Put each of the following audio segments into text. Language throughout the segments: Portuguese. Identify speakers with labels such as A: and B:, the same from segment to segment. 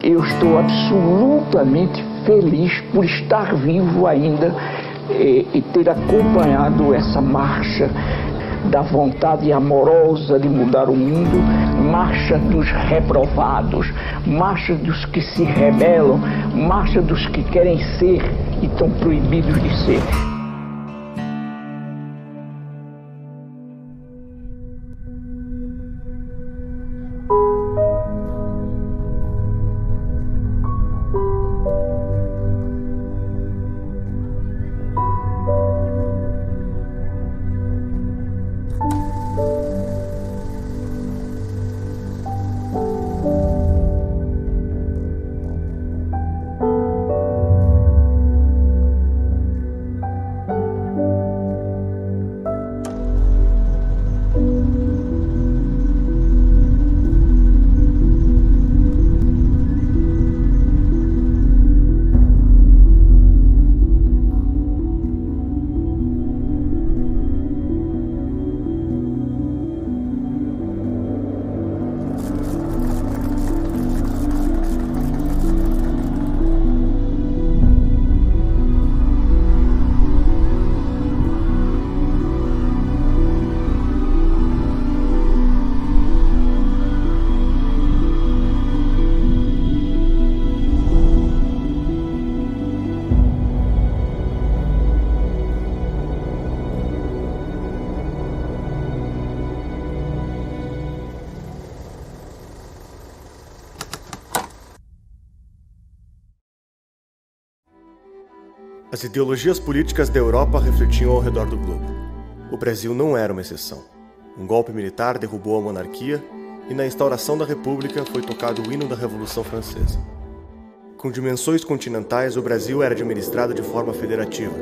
A: Eu estou absolutamente feliz por estar vivo ainda e ter acompanhado essa marcha da vontade amorosa de mudar o mundo, marcha dos reprovados, marcha dos que se rebelam, marcha dos que querem ser e estão proibidos de ser.
B: As ideologias políticas da Europa refletiam ao redor do globo. O Brasil não era uma exceção. Um golpe militar derrubou a monarquia e na instauração da República foi tocado o hino da Revolução Francesa. Com dimensões continentais, o Brasil era administrado de forma federativa.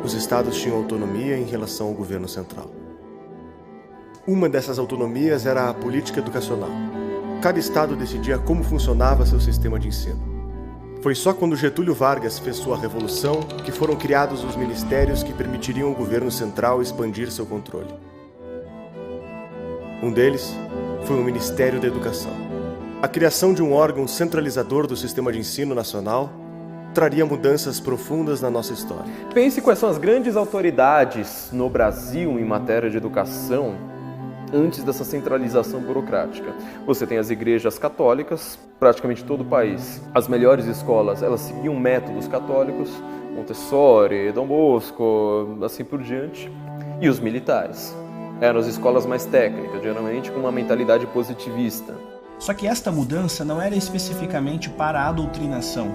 B: Os estados tinham autonomia em relação ao governo central. Uma dessas autonomias era a política educacional. Cada estado decidia como funcionava seu sistema de ensino. Foi só quando Getúlio Vargas fez sua revolução que foram criados os ministérios que permitiriam ao governo central expandir seu controle. Um deles foi o Ministério da Educação. A criação de um órgão centralizador do sistema de ensino nacional traria mudanças profundas na nossa história.
C: Pense quais são as grandes autoridades no Brasil em matéria de educação antes dessa centralização burocrática. Você tem as igrejas católicas, praticamente todo o país. As melhores escolas, elas seguiam métodos católicos, Montessori, Dom Bosco, assim por diante. E os militares. Eram as escolas mais técnicas, geralmente com uma mentalidade positivista.
D: Só que esta mudança não era especificamente para a doutrinação,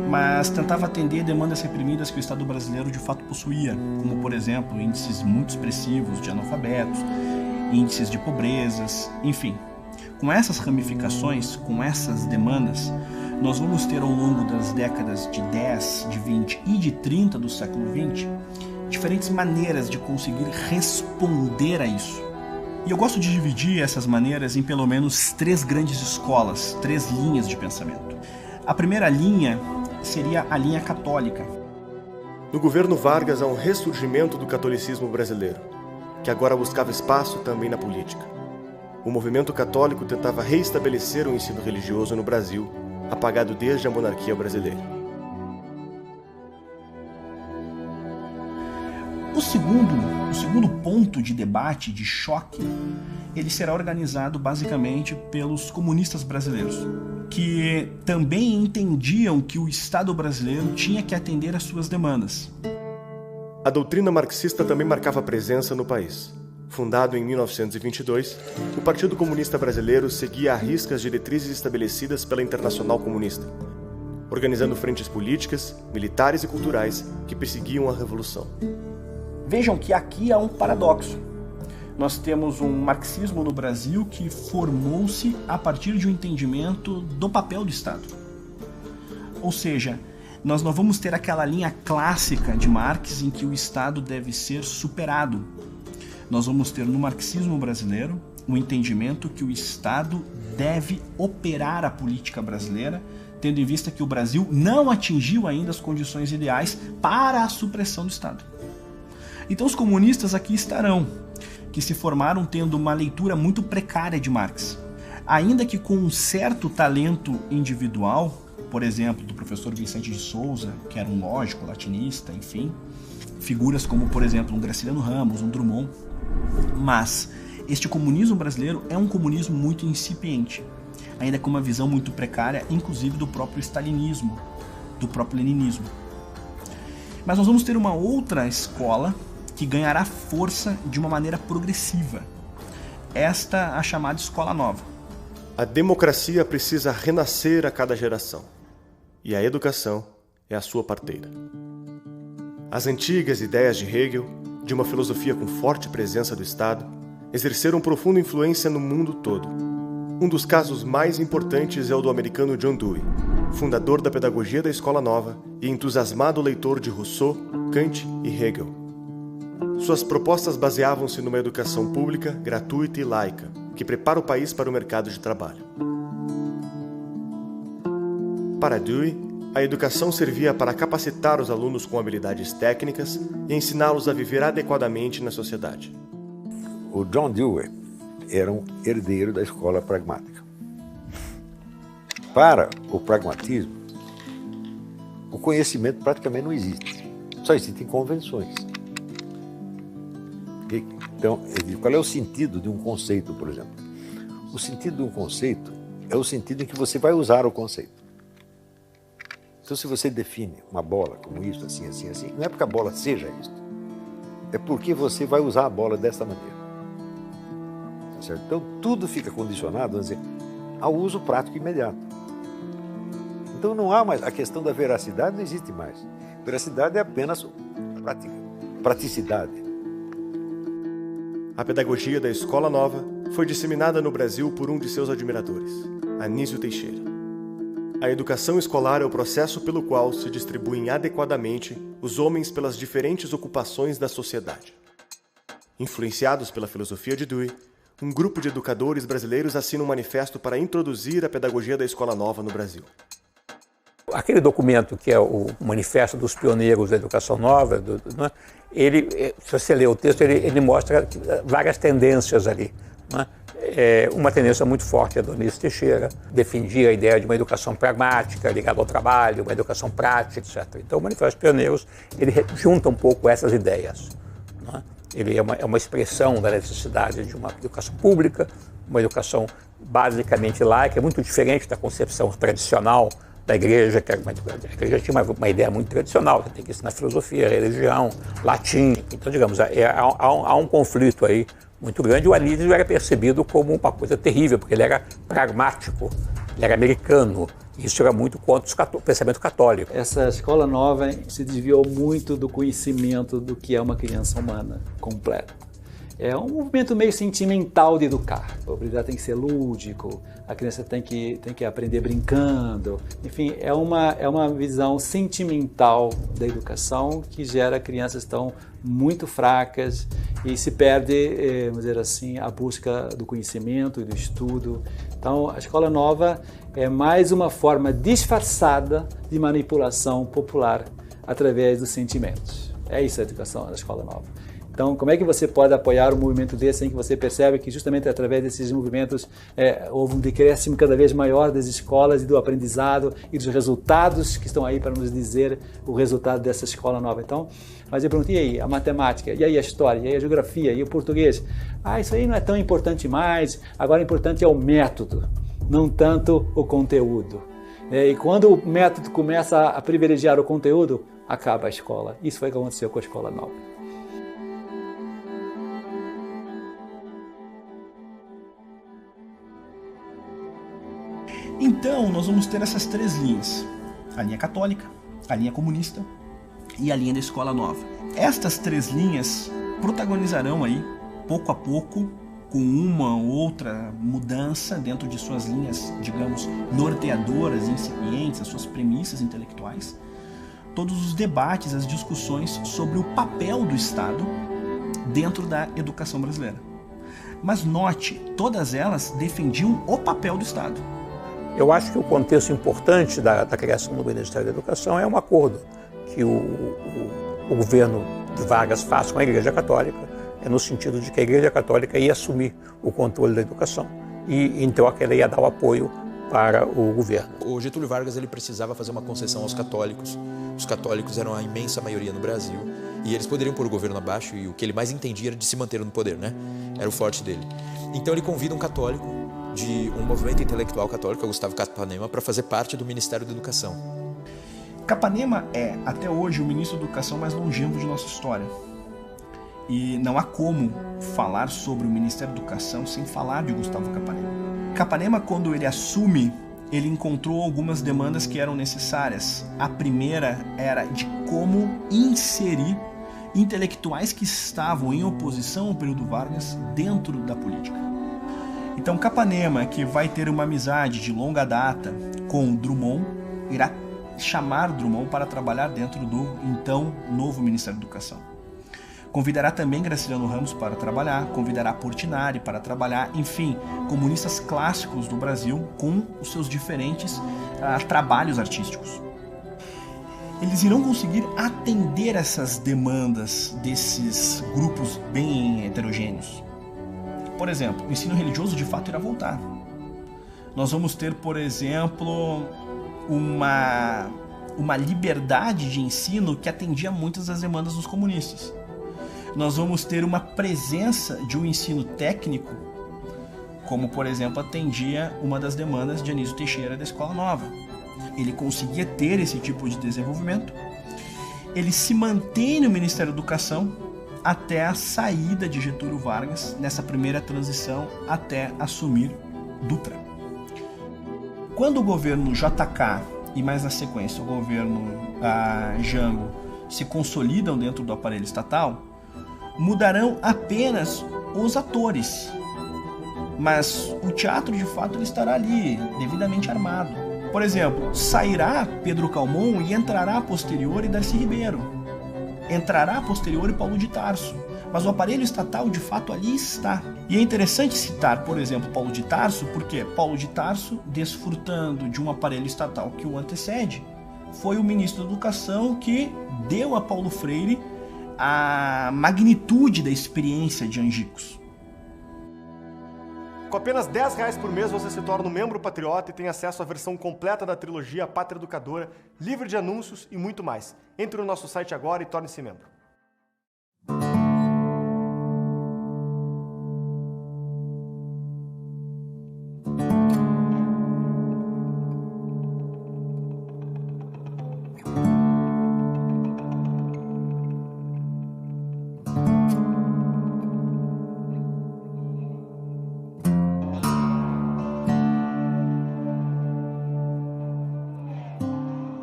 D: mas tentava atender demandas reprimidas que o Estado brasileiro de fato possuía, como, por exemplo, índices muito expressivos de analfabetos, índices de pobrezas, enfim. Com essas ramificações, com essas demandas, nós vamos ter ao longo das décadas de 10, de 20 e de 30 do século XX, diferentes maneiras de conseguir responder a isso. E eu gosto de dividir essas maneiras em pelo menos 3 grandes escolas, 3 linhas de pensamento. A primeira linha seria a linha católica.
B: No governo Vargas há um ressurgimento do catolicismo brasileiro, que agora buscava espaço também na política. O movimento católico tentava reestabelecer o ensino religioso no Brasil, apagado desde a monarquia brasileira.
D: O segundo ponto de debate, de choque, ele será organizado basicamente pelos comunistas brasileiros, que também entendiam que o Estado brasileiro tinha que atender às suas demandas.
B: A doutrina marxista também marcava presença no país. Fundado em 1922, o Partido Comunista Brasileiro seguia à risca as diretrizes estabelecidas pela Internacional Comunista, organizando frentes políticas, militares e culturais que perseguiam a Revolução.
D: Vejam que aqui há um paradoxo. Nós temos um marxismo no Brasil que formou-se a partir de um entendimento do papel do Estado. Ou seja, nós não vamos ter aquela linha clássica de Marx em que o Estado deve ser superado. Nós vamos ter no marxismo brasileiro o entendimento que o Estado deve operar a política brasileira, tendo em vista que o Brasil não atingiu ainda as condições ideais para a supressão do Estado. Então os comunistas aqui estarão, que se formaram tendo uma leitura muito precária de Marx. ainda que com um certo talento individual, por exemplo, do professor Vicente de Souza, que era um lógico, latinista, enfim, figuras como, por exemplo, um Graciliano Ramos, um Drummond, mas este comunismo brasileiro é um comunismo muito incipiente, ainda com uma visão muito precária, inclusive do próprio stalinismo, do próprio leninismo. Mas nós vamos ter uma outra escola que ganhará força de uma maneira progressiva. Esta a chamada Escola Nova.
B: A democracia precisa renascer a cada geração, e a educação é a sua parteira. As antigas ideias de Hegel, de uma filosofia com forte presença do Estado, exerceram profunda influência no mundo todo. Um dos casos mais importantes é o do americano John Dewey, fundador da pedagogia da Escola Nova e entusiasmado leitor de Rousseau, Kant e Hegel. Suas propostas baseavam-se numa educação pública, gratuita e laica, que prepara o país para o mercado de trabalho. Para Dewey, a educação servia para capacitar os alunos com habilidades técnicas e ensiná-los a viver adequadamente na sociedade.
E: O John Dewey era um herdeiro da escola pragmática. Para o pragmatismo, o conhecimento praticamente não existe. Só existem convenções. Então, qual é o sentido de um conceito, por exemplo? O sentido de um conceito é o sentido em que você vai usar o conceito. Então, se você define uma bola como isso, assim, assim, assim, não é porque a bola seja isso. É porque você vai usar a bola desta maneira. Tá certo? Então, tudo fica condicionado, vamos dizer, ao uso prático imediato. Então, não há mais... A questão da veracidade não existe mais. Veracidade é apenas prática, praticidade.
B: A pedagogia da Escola Nova foi disseminada no Brasil por um de seus admiradores, Anísio Teixeira. A educação escolar é o processo pelo qual se distribuem adequadamente os homens pelas diferentes ocupações da sociedade. Influenciados pela filosofia de Dewey, um grupo de educadores brasileiros assina um manifesto para introduzir a pedagogia da Escola Nova no Brasil.
F: Aquele documento que é o Manifesto dos Pioneiros da Educação Nova, ele, se você ler o texto, ele mostra várias tendências ali. Uma tendência muito forte é do Anísio Teixeira, defendia a ideia de uma educação pragmática, ligada ao trabalho, uma educação prática, etc. Então o Manifesto dos Pioneiros, ele junta um pouco essas ideias. Ele é uma expressão da necessidade de uma educação pública, uma educação basicamente laica, é muito diferente da concepção tradicional da igreja, que a igreja tinha uma ideia muito tradicional, você tem que ensinar filosofia, religião, latim. Então, digamos, há um conflito aí muito grande. O Anísio era percebido como uma coisa terrível, porque ele era pragmático, ele era americano. Isso era muito contra o pensamento católico.
G: Essa escola nova se desviou muito do conhecimento do que é uma criança humana completa. É um movimento meio sentimental de educar. O aprendizado tem que ser lúdico, a criança tem que aprender brincando. Enfim, é uma visão sentimental da educação que gera crianças tão muito fracas e se perde, vamos dizer assim, a busca do conhecimento e do estudo. Então, a escola nova é mais uma forma disfarçada de manipulação popular através dos sentimentos. É isso a educação da escola nova. Então, como é que você pode apoiar um movimento desse em que você percebe que justamente através desses movimentos houve um decréscimo cada vez maior das escolas e do aprendizado e dos resultados que estão aí para nos dizer o resultado dessa escola nova. Então, mas eu perguntei, e aí, a matemática, e aí a história, e aí a geografia, e o português? Isso aí não é tão importante mais, agora o importante é o método, não tanto o conteúdo. E quando o método começa a privilegiar o conteúdo, acaba a escola. Isso foi o que aconteceu com a escola nova.
D: Então, nós vamos ter essas três linhas. A linha católica, a linha comunista e a linha da Escola Nova. Estas três linhas protagonizarão aí, pouco a pouco, com uma ou outra mudança dentro de suas linhas, digamos, norteadoras, incipientes, as suas premissas intelectuais, todos os debates, as discussões sobre o papel do Estado dentro da educação brasileira. Mas note, todas elas defendiam o papel do Estado.
F: Eu acho que o contexto importante da criação do Ministério da Educação é um acordo que o governo de Vargas faz com a Igreja Católica, no sentido de que a Igreja Católica ia assumir o controle da educação e em troca ele ia dar o apoio para o governo.
H: O Getúlio Vargas ele precisava fazer uma concessão aos católicos. Os católicos eram a imensa maioria no Brasil e eles poderiam pôr o governo abaixo e o que ele mais entendia era de se manter no poder, né? Era o forte dele. Então ele convida um católico de um movimento intelectual católico, Gustavo Capanema, para fazer parte do Ministério da Educação.
D: Capanema é, até hoje, o ministro da Educação mais longevo de nossa história. E não há como falar sobre o Ministério da Educação sem falar de Gustavo Capanema. Capanema, quando ele assume, ele encontrou algumas demandas que eram necessárias. A primeira era de como inserir intelectuais que estavam em oposição ao período Vargas dentro da política. Então Capanema, que vai ter uma amizade de longa data com Drummond, irá chamar Drummond para trabalhar dentro do então novo Ministério da Educação. Convidará também Graciliano Ramos para trabalhar, convidará Portinari para trabalhar, enfim, comunistas clássicos do Brasil com os seus diferentes trabalhos artísticos. Eles irão conseguir atender essas demandas desses grupos bem heterogêneos. Por exemplo, o ensino religioso de fato irá voltar. Nós vamos ter, por exemplo, uma liberdade de ensino que atendia muitas das demandas dos comunistas. Nós vamos ter uma presença de um ensino técnico, como, por exemplo, atendia uma das demandas de Anísio Teixeira da Escola Nova. Ele conseguia ter esse tipo de desenvolvimento. Ele se mantém no Ministério da Educação até a saída de Getúlio Vargas, nessa primeira transição, até assumir Dutra. Quando o governo JK e mais na sequência o governo Jango se consolidam dentro do aparelho estatal, mudarão apenas os atores, mas o teatro de fato ele estará ali, devidamente armado. Por exemplo, sairá Pedro Calmon e entrará a posteriori Darcy Ribeiro, entrará a posteriori Paulo de Tarso, mas o aparelho estatal de fato ali está. E é interessante citar, por exemplo, Paulo de Tarso, porque Paulo de Tarso, desfrutando de um aparelho estatal que o antecede, foi o ministro da Educação que deu a Paulo Freire a magnitude da experiência de Angicos.
B: Com apenas R$10 por mês você se torna um membro patriota e tem acesso à versão completa da trilogia Pátria Educadora, livre de anúncios e muito mais. Entre no nosso site agora e torne-se membro.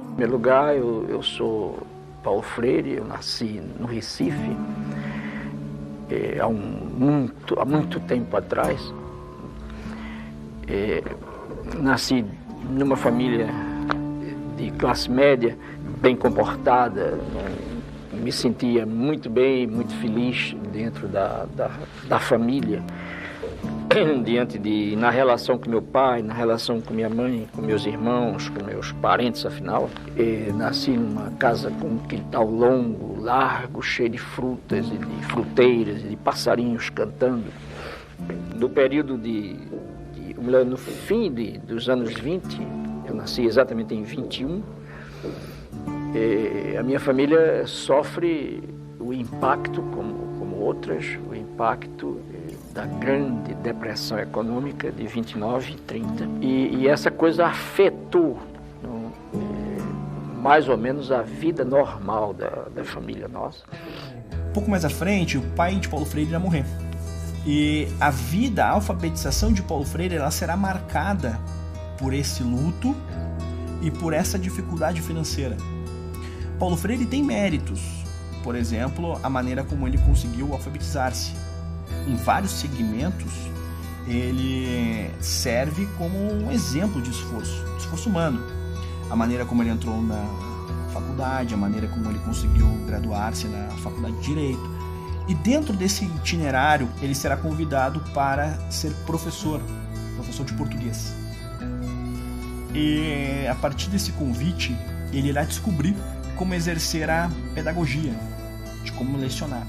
A: Em primeiro lugar, eu sou Paulo Freire, eu nasci no Recife há muito tempo atrás. Nasci numa família de classe média, bem comportada, me sentia muito bem, muito feliz dentro da família. Na relação com meu pai, na relação com minha mãe, com meus irmãos, com meus parentes, afinal. Nasci numa casa com um quintal longo, largo, cheio de frutas e de fruteiras e de passarinhos cantando. No período no fim dos anos 20, eu nasci exatamente em 21, a minha família sofre o impacto, como outras, o impacto da grande depressão econômica de 29 e 30. E essa coisa afetou mais ou menos a vida normal da família nossa.
D: Um pouco mais à frente, o pai de Paulo Freire irá morrer. E a alfabetização de Paulo Freire ela será marcada por esse luto e por essa dificuldade financeira. Paulo Freire tem méritos, por exemplo, a maneira como ele conseguiu alfabetizar-se. Em vários segmentos, ele serve como um exemplo de esforço humano. A maneira como ele entrou na faculdade, a maneira como ele conseguiu graduar-se na faculdade de Direito. E dentro desse itinerário, ele será convidado para ser professor de português. E a partir desse convite, ele irá descobrir como exercer a pedagogia, de como lecionar.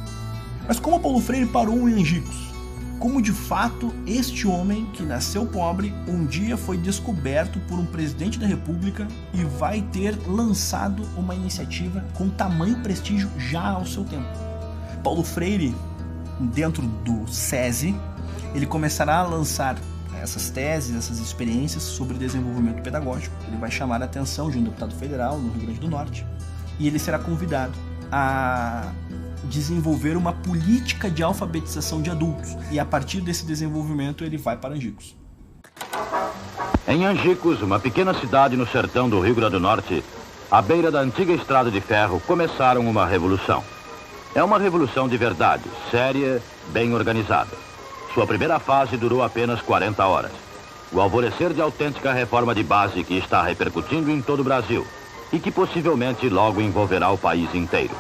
D: Mas como Paulo Freire parou em Angicos? como de fato este homem que nasceu pobre um dia foi descoberto por um presidente da República e vai ter lançado uma iniciativa com tamanho prestígio já ao seu tempo. Paulo Freire, dentro do SESI, ele começará a lançar essas teses, essas experiências sobre desenvolvimento pedagógico. Ele vai chamar a atenção de um deputado federal no Rio Grande do Norte e ele será convidado a desenvolver uma política de alfabetização de adultos. E a partir desse desenvolvimento ele vai para Angicos.
I: Em Angicos, uma pequena cidade no sertão do Rio Grande do Norte, à beira da antiga estrada de ferro, começaram uma revolução. É uma revolução de verdade, séria, bem organizada. Sua primeira fase durou apenas 40 horas. O alvorecer de autêntica reforma de base que está repercutindo em todo o Brasil e que possivelmente logo envolverá o país inteiro.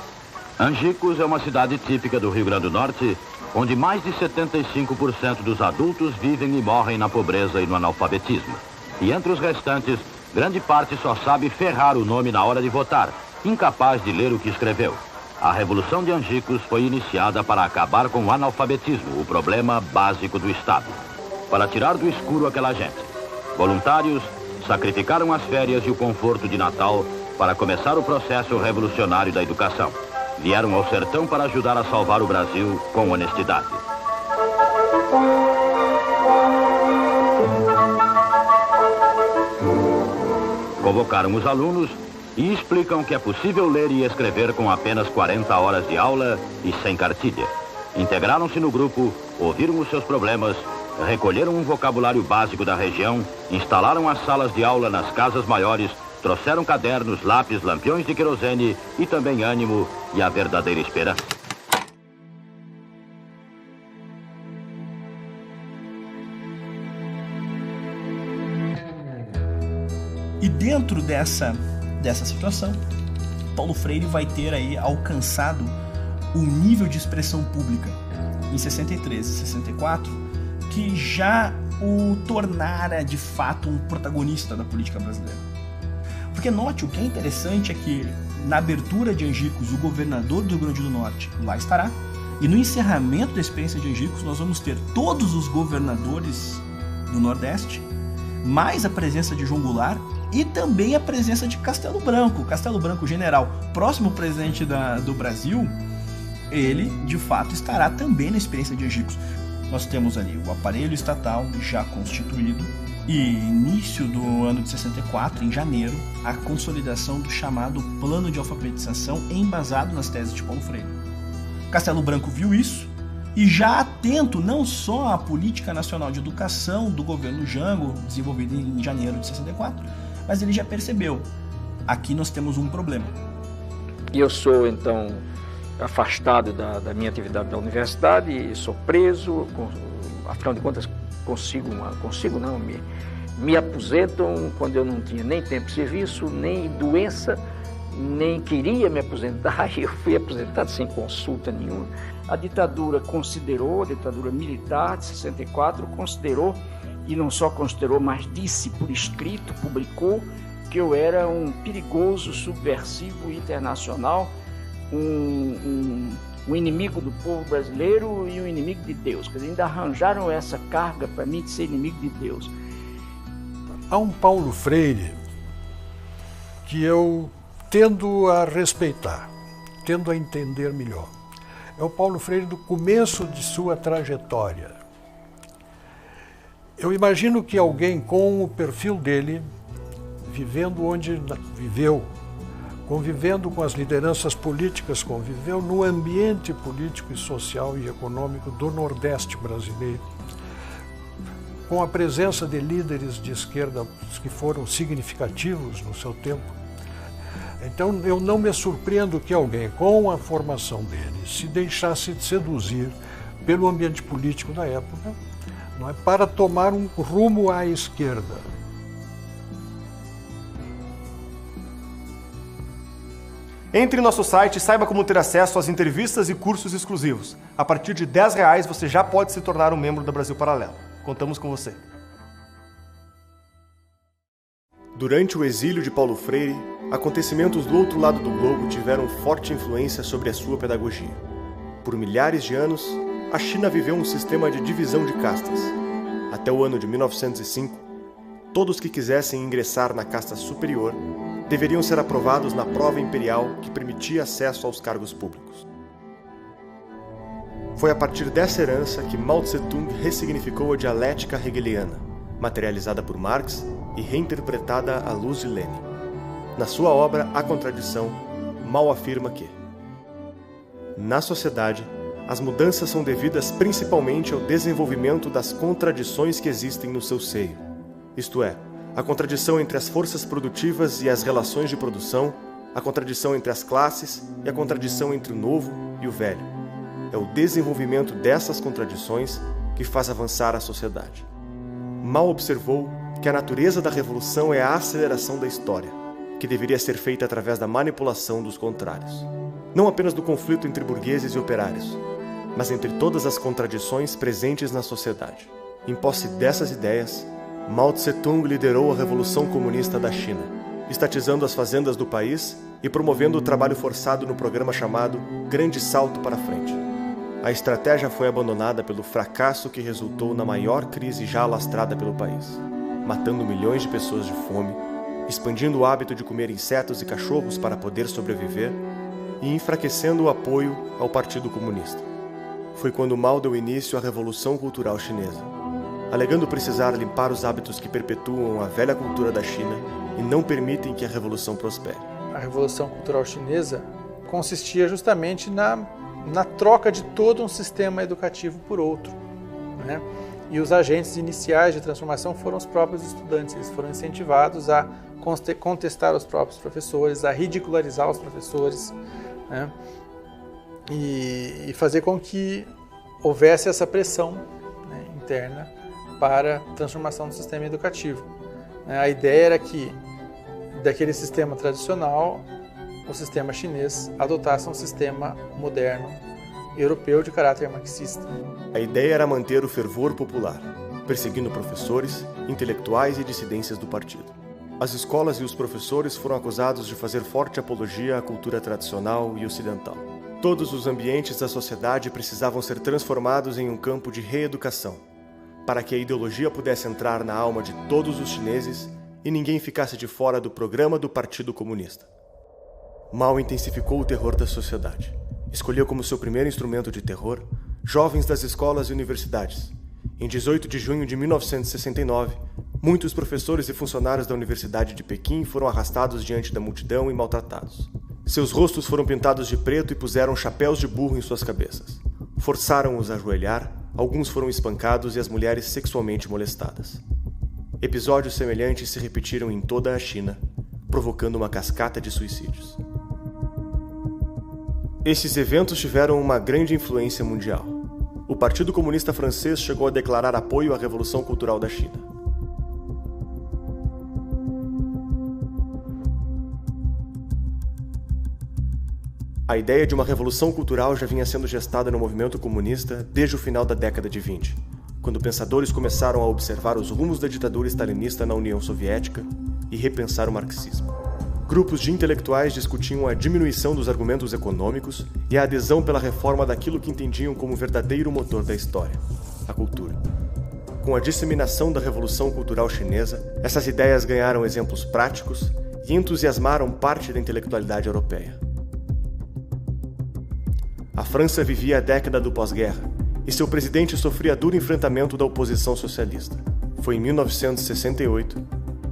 I: Angicos é uma cidade típica do Rio Grande do Norte, onde mais de 75% dos adultos vivem e morrem na pobreza e no analfabetismo. E entre os restantes, grande parte só sabe ferrar o nome na hora de votar, incapaz de ler o que escreveu. A Revolução de Angicos foi iniciada para acabar com o analfabetismo, o problema básico do Estado. Para tirar do escuro aquela gente, voluntários sacrificaram as férias e o conforto de Natal para começar o processo revolucionário da educação. Vieram ao sertão para ajudar a salvar o Brasil com honestidade. Convocaram os alunos e explicam que é possível ler e escrever com apenas 40 horas de aula e sem cartilha. Integraram-se no grupo, ouviram os seus problemas, recolheram um vocabulário básico da região, instalaram as salas de aula nas casas maiores, trouxeram cadernos, lápis, lampiões de querosene e também ânimo e a verdadeira esperança.
D: E dentro dessa situação, Paulo Freire vai ter aí alcançado um nível de expressão pública em 63 e 64 que já o tornara de fato um protagonista da política brasileira. Porque note, o que é interessante é que na abertura de Angicos, o governador do Rio Grande do Norte lá estará, e no encerramento da experiência de Angicos nós vamos ter todos os governadores do Nordeste, mais a presença de João Goulart e também a presença de Castelo Branco general, próximo presidente do Brasil, ele de fato estará também na experiência de Angicos. Nós temos ali o aparelho estatal já constituído e início do ano de 64, em janeiro, a consolidação do chamado Plano de Alfabetização embasado nas teses de Paulo Freire. Castelo Branco viu isso e já atento não só à política nacional de educação do governo Jango, desenvolvida em janeiro de 64, mas ele já percebeu, aqui nós temos um problema.
A: E eu sou, então, afastado da minha atividade da universidade, sou preso, afinal de contas, me aposentam quando eu não tinha nem tempo de serviço, nem doença, nem queria me aposentar, e eu fui aposentado sem consulta nenhuma. A ditadura militar de 64 considerou, e não só considerou, mas disse por escrito, publicou, que eu era um perigoso subversivo internacional, um inimigo do povo brasileiro e um inimigo de Deus. Quer dizer, ainda arranjaram essa carga para mim de ser inimigo de Deus.
J: Há um Paulo Freire que eu tendo a respeitar, tendo a entender melhor. É o Paulo Freire do começo de sua trajetória. Eu imagino que alguém com o perfil dele, vivendo onde viveu, convivendo com as lideranças políticas, conviveu no ambiente político e social e econômico do Nordeste brasileiro, com a presença de líderes de esquerda que foram significativos no seu tempo. Então eu não me surpreendo que alguém com a formação dele se deixasse seduzir pelo ambiente político da época, não é, para tomar um rumo à esquerda.
B: Entre em nosso site e saiba como ter acesso às entrevistas e cursos exclusivos. A partir de R$10 você já pode se tornar um membro da Brasil Paralelo. Contamos com você. Durante o exílio de Paulo Freire, acontecimentos do outro lado do globo tiveram forte influência sobre a sua pedagogia. Por milhares de anos, A China viveu um sistema de divisão de castas. Até o ano de 1905, todos que quisessem ingressar na casta superior deveriam ser aprovados na prova imperial que permitia acesso aos cargos públicos. Foi a partir dessa herança que Mao Tse-tung ressignificou a dialética hegeliana, materializada por Marx e reinterpretada à luz de Lenin. Na sua obra A Contradição, Mao afirma que, na sociedade, as mudanças são devidas principalmente ao desenvolvimento das contradições que existem no seu seio, isto é, a contradição entre as forças produtivas e as relações de produção, a contradição entre as classes e a contradição entre o novo e o velho. É o desenvolvimento dessas contradições que faz avançar a sociedade. Mao observou que a natureza da revolução é a aceleração da história, que deveria ser feita através da manipulação dos contrários. Não apenas do conflito entre burgueses e operários, mas entre todas as contradições presentes na sociedade. Em posse dessas ideias, Mao Tse-tung liderou a Revolução Comunista da China, estatizando as fazendas do país e promovendo o trabalho forçado no programa chamado Grande Salto para Frente. A estratégia foi abandonada pelo fracasso que resultou na maior crise já alastrada pelo país, matando milhões de pessoas de fome, expandindo o hábito de comer insetos e cachorros para poder sobreviver e enfraquecendo o apoio ao Partido Comunista. Foi quando Mao deu início à Revolução Cultural Chinesa, alegando precisar limpar os hábitos que perpetuam a velha cultura da China e não permitem que a revolução prospere.
K: A Revolução Cultural Chinesa consistia justamente na troca de todo um sistema educativo por outro, né? E os agentes iniciais de transformação foram os próprios estudantes. Eles foram incentivados a contestar os próprios professores, a ridicularizar os professores, né? E fazer com que houvesse essa pressão, né, interna para a transformação do sistema educativo. A ideia era que, daquele sistema tradicional, o sistema chinês adotasse um sistema moderno, europeu de caráter marxista.
B: A ideia era manter o fervor popular, perseguindo professores, intelectuais e dissidências do partido. As escolas e os professores foram acusados de fazer forte apologia à cultura tradicional e ocidental. Todos os ambientes da sociedade precisavam ser transformados em um campo de reeducação, para que a ideologia pudesse entrar na alma de todos os chineses e ninguém ficasse de fora do programa do Partido Comunista. Mao intensificou o terror da sociedade. Escolheu como seu primeiro instrumento de terror jovens das escolas e universidades. Em 18 de junho de 1969, muitos professores e funcionários da Universidade de Pequim foram arrastados diante da multidão e maltratados. Seus rostos foram pintados de preto e puseram chapéus de burro em suas cabeças. Forçaram-os a ajoelhar, alguns foram espancados e as mulheres sexualmente molestadas. Episódios semelhantes se repetiram em toda a China, provocando uma cascata de suicídios. Esses eventos tiveram uma grande influência mundial. O Partido Comunista Francês chegou a declarar apoio à Revolução Cultural da China. A ideia de uma revolução cultural já vinha sendo gestada no movimento comunista desde o final da década de 20, quando pensadores começaram a observar os rumos da ditadura stalinista na União Soviética e repensar o marxismo. Grupos de intelectuais discutiam a diminuição dos argumentos econômicos e a adesão pela reforma daquilo que entendiam como verdadeiro motor da história, a cultura. Com a disseminação da Revolução Cultural Chinesa, essas ideias ganharam exemplos práticos e entusiasmaram parte da intelectualidade europeia. A França vivia a década do pós-guerra e seu presidente sofria duro enfrentamento da oposição socialista. Foi em 1968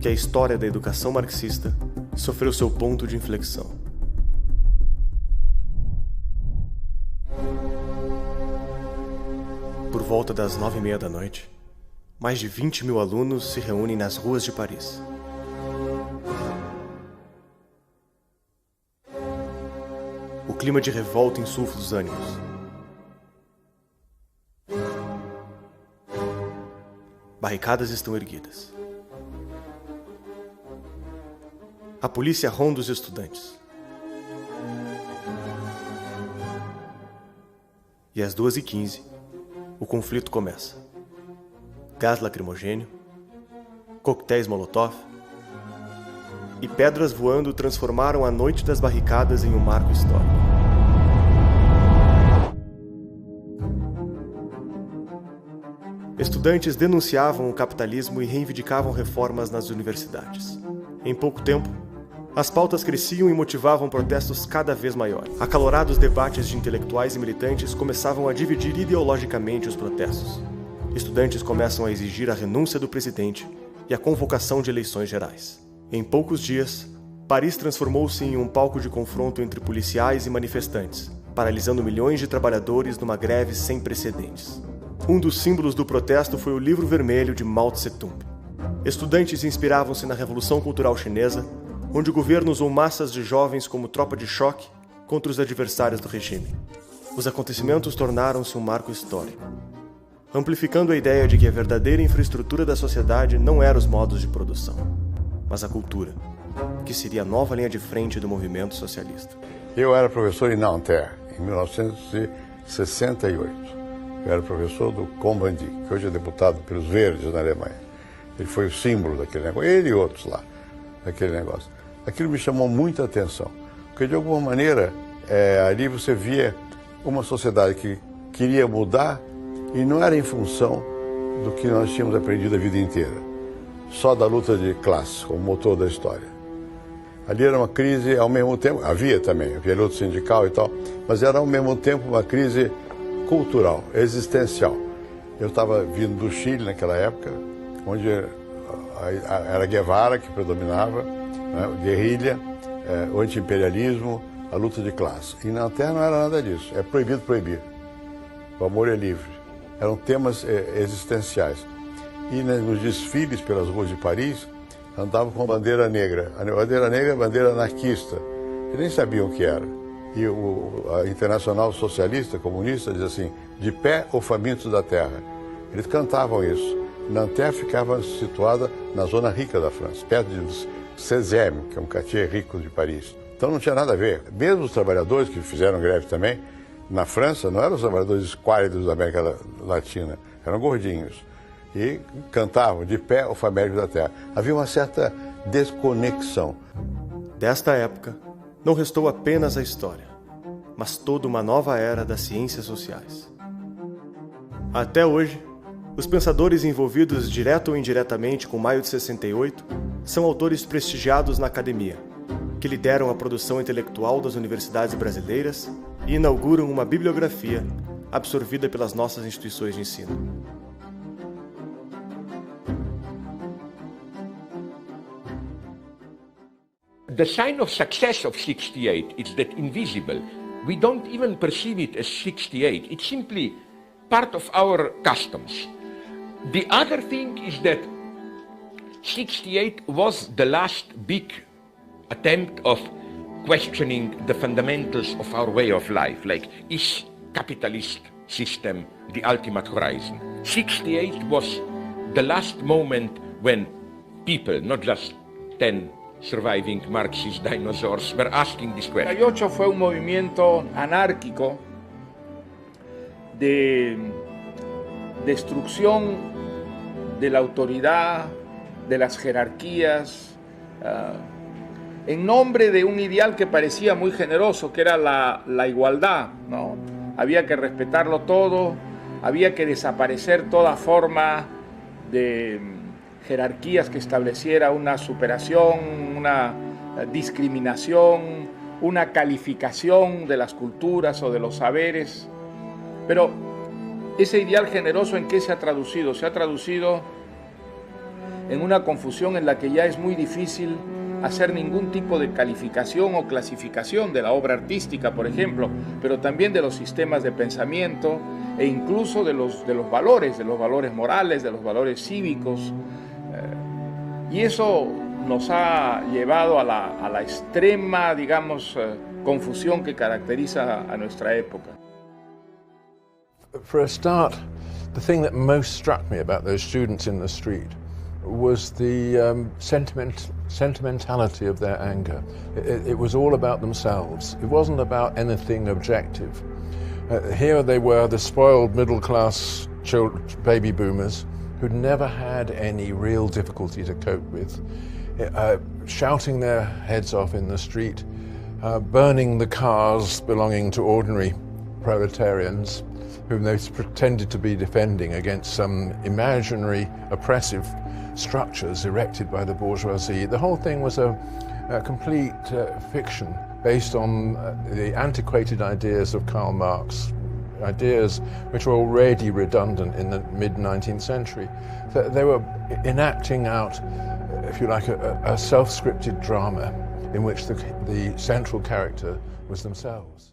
B: que a história da educação marxista sofreu seu ponto de inflexão. Por volta das 9h30 da noite, mais de 20.000 alunos se reúnem nas ruas de Paris. O clima de revolta insufla os ânimos. Barricadas estão erguidas. A polícia ronda os estudantes. E às 2h15, o conflito começa. Gás lacrimogêneo, coquetéis Molotov e pedras voando transformaram a noite das barricadas em um marco histórico. estudantes denunciavam o capitalismo e reivindicavam reformas nas universidades. Em pouco tempo, as pautas cresciam e motivavam protestos cada vez maiores. Acalorados debates de intelectuais e militantes começavam a dividir ideologicamente os protestos. Estudantes começam a exigir a renúncia do presidente e a convocação de eleições gerais. Em poucos dias, Paris transformou-se em um palco de confronto entre policiais e manifestantes, paralisando milhões de trabalhadores numa greve sem precedentes. Um dos símbolos do protesto foi o Livro Vermelho de Mao Tse-tung. Estudantes inspiravam-se na Revolução Cultural Chinesa, onde o governo usou massas de jovens como tropa de choque contra os adversários do regime. Os acontecimentos tornaram-se um marco histórico, amplificando a ideia de que a verdadeira infraestrutura da sociedade não eram os modos de produção, mas a cultura, que seria a nova linha de frente do movimento socialista.
L: Eu era professor em Nanterre, em 1968. Eu era professor do Cohn-Bendit, que hoje é deputado pelos Verdes na Alemanha. Ele foi o símbolo daquele negócio, ele e outros lá, daquele negócio. Aquilo me chamou muita atenção, porque de alguma maneira ali você via uma sociedade que queria mudar e não era em função do que nós tínhamos aprendido a vida inteira, só da luta de classe como motor da história. Ali era uma crise, ao mesmo tempo, havia luta sindical e tal, mas era ao mesmo tempo uma crise cultural, existencial. Eu estava vindo do Chile naquela época, onde era Guevara que predominava, né, guerrilha, o anti-imperialismo, a luta de classe. E na Terra não era nada disso, é proibido proibir. O amor é livre. Eram temas existenciais. E nos desfiles pelas ruas de Paris, andavam com a bandeira negra. A bandeira negra é a bandeira anarquista. Eles nem sabiam o que era. E a Internacional Socialista Comunista diz assim, de pé ou famintos da terra. Eles cantavam isso. Nanterre ficava situada na zona rica da França, perto de Sezème, que é um quartier rico de Paris. Então não tinha nada a ver. Mesmo os trabalhadores que fizeram greve também, na França, não eram os trabalhadores esquálidos da América Latina, eram gordinhos. E cantavam de pé ou famintos da terra. Havia uma certa desconexão.
B: Desta época, não restou apenas a história, mas toda uma nova era das ciências sociais. Até hoje, os pensadores envolvidos direto ou indiretamente com Maio de 68 são autores prestigiados na academia, que lideram a produção intelectual das universidades brasileiras e inauguram uma bibliografia absorvida pelas nossas instituições de ensino.
M: The sign of success of 68 is that invisible. We don't even perceive it as 68. It's simply part of our customs. The other thing is that 68 was the last big attempt of questioning the fundamentals of our way of life, like, is capitalist system the ultimate horizon? 68 was the last moment when people, not just 10 surviving Marxist dinosaurs, were asking this question.
A: 68 fue un movimiento anárquico de destrucción de la autoridad, de las jerarquías, en nombre de un ideal que parecía muy generoso, que era la igualdad, ¿no? Había que respetarlo todo, había que desaparecer toda forma de jerarquías que estableciera una superación, una discriminación, una calificación de las culturas o de los saberes. Pero ese ideal generoso, ¿en qué se ha traducido? Se ha traducido en una confusión en la que ya es muy difícil hacer ningún tipo de calificación o clasificación de la obra artística, por ejemplo, pero también de los sistemas de pensamiento e incluso de los valores morales, de los valores cívicos. Y eso nos ha llevado a la extrema, digamos, confusión que caracteriza a nuestra época.
N: For a start, the thing that most struck me about those students in the street was the sentimentality of their anger. It was all about themselves. It wasn't about anything objective. Here they were, the spoiled middle-class baby boomers who'd never had any real difficulty to cope with, shouting their heads off in the street, burning the cars belonging to ordinary proletarians, whom they pretended to be defending against some imaginary oppressive structures erected by the bourgeoisie. The whole thing was a complete fiction based on the antiquated ideas of Karl Marx, ideas which were already redundant in the mid-19th century. They were enacting out, if you like, a self-scripted drama in which the central character was themselves.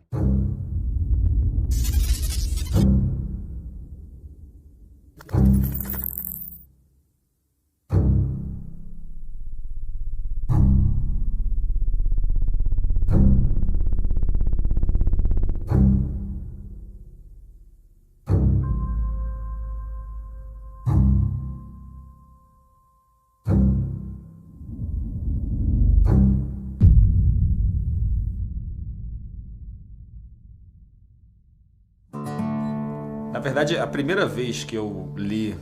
O: Na verdade, a primeira vez que eu li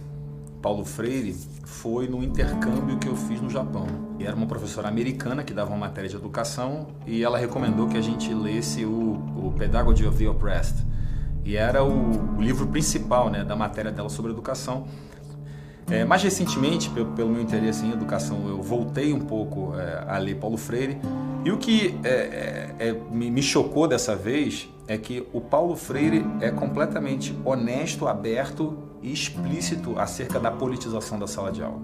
O: Paulo Freire foi no intercâmbio que eu fiz no Japão. E era uma professora americana que dava uma matéria de educação e ela recomendou que a gente lesse o Pedagogy of the Oppressed. E era o livro principal, né, da matéria dela sobre educação. Mais recentemente, pelo meu interesse em educação, eu voltei um pouco a ler Paulo Freire. E o que me chocou dessa vez é que o Paulo Freire é completamente honesto, aberto e explícito acerca da politização da sala de aula.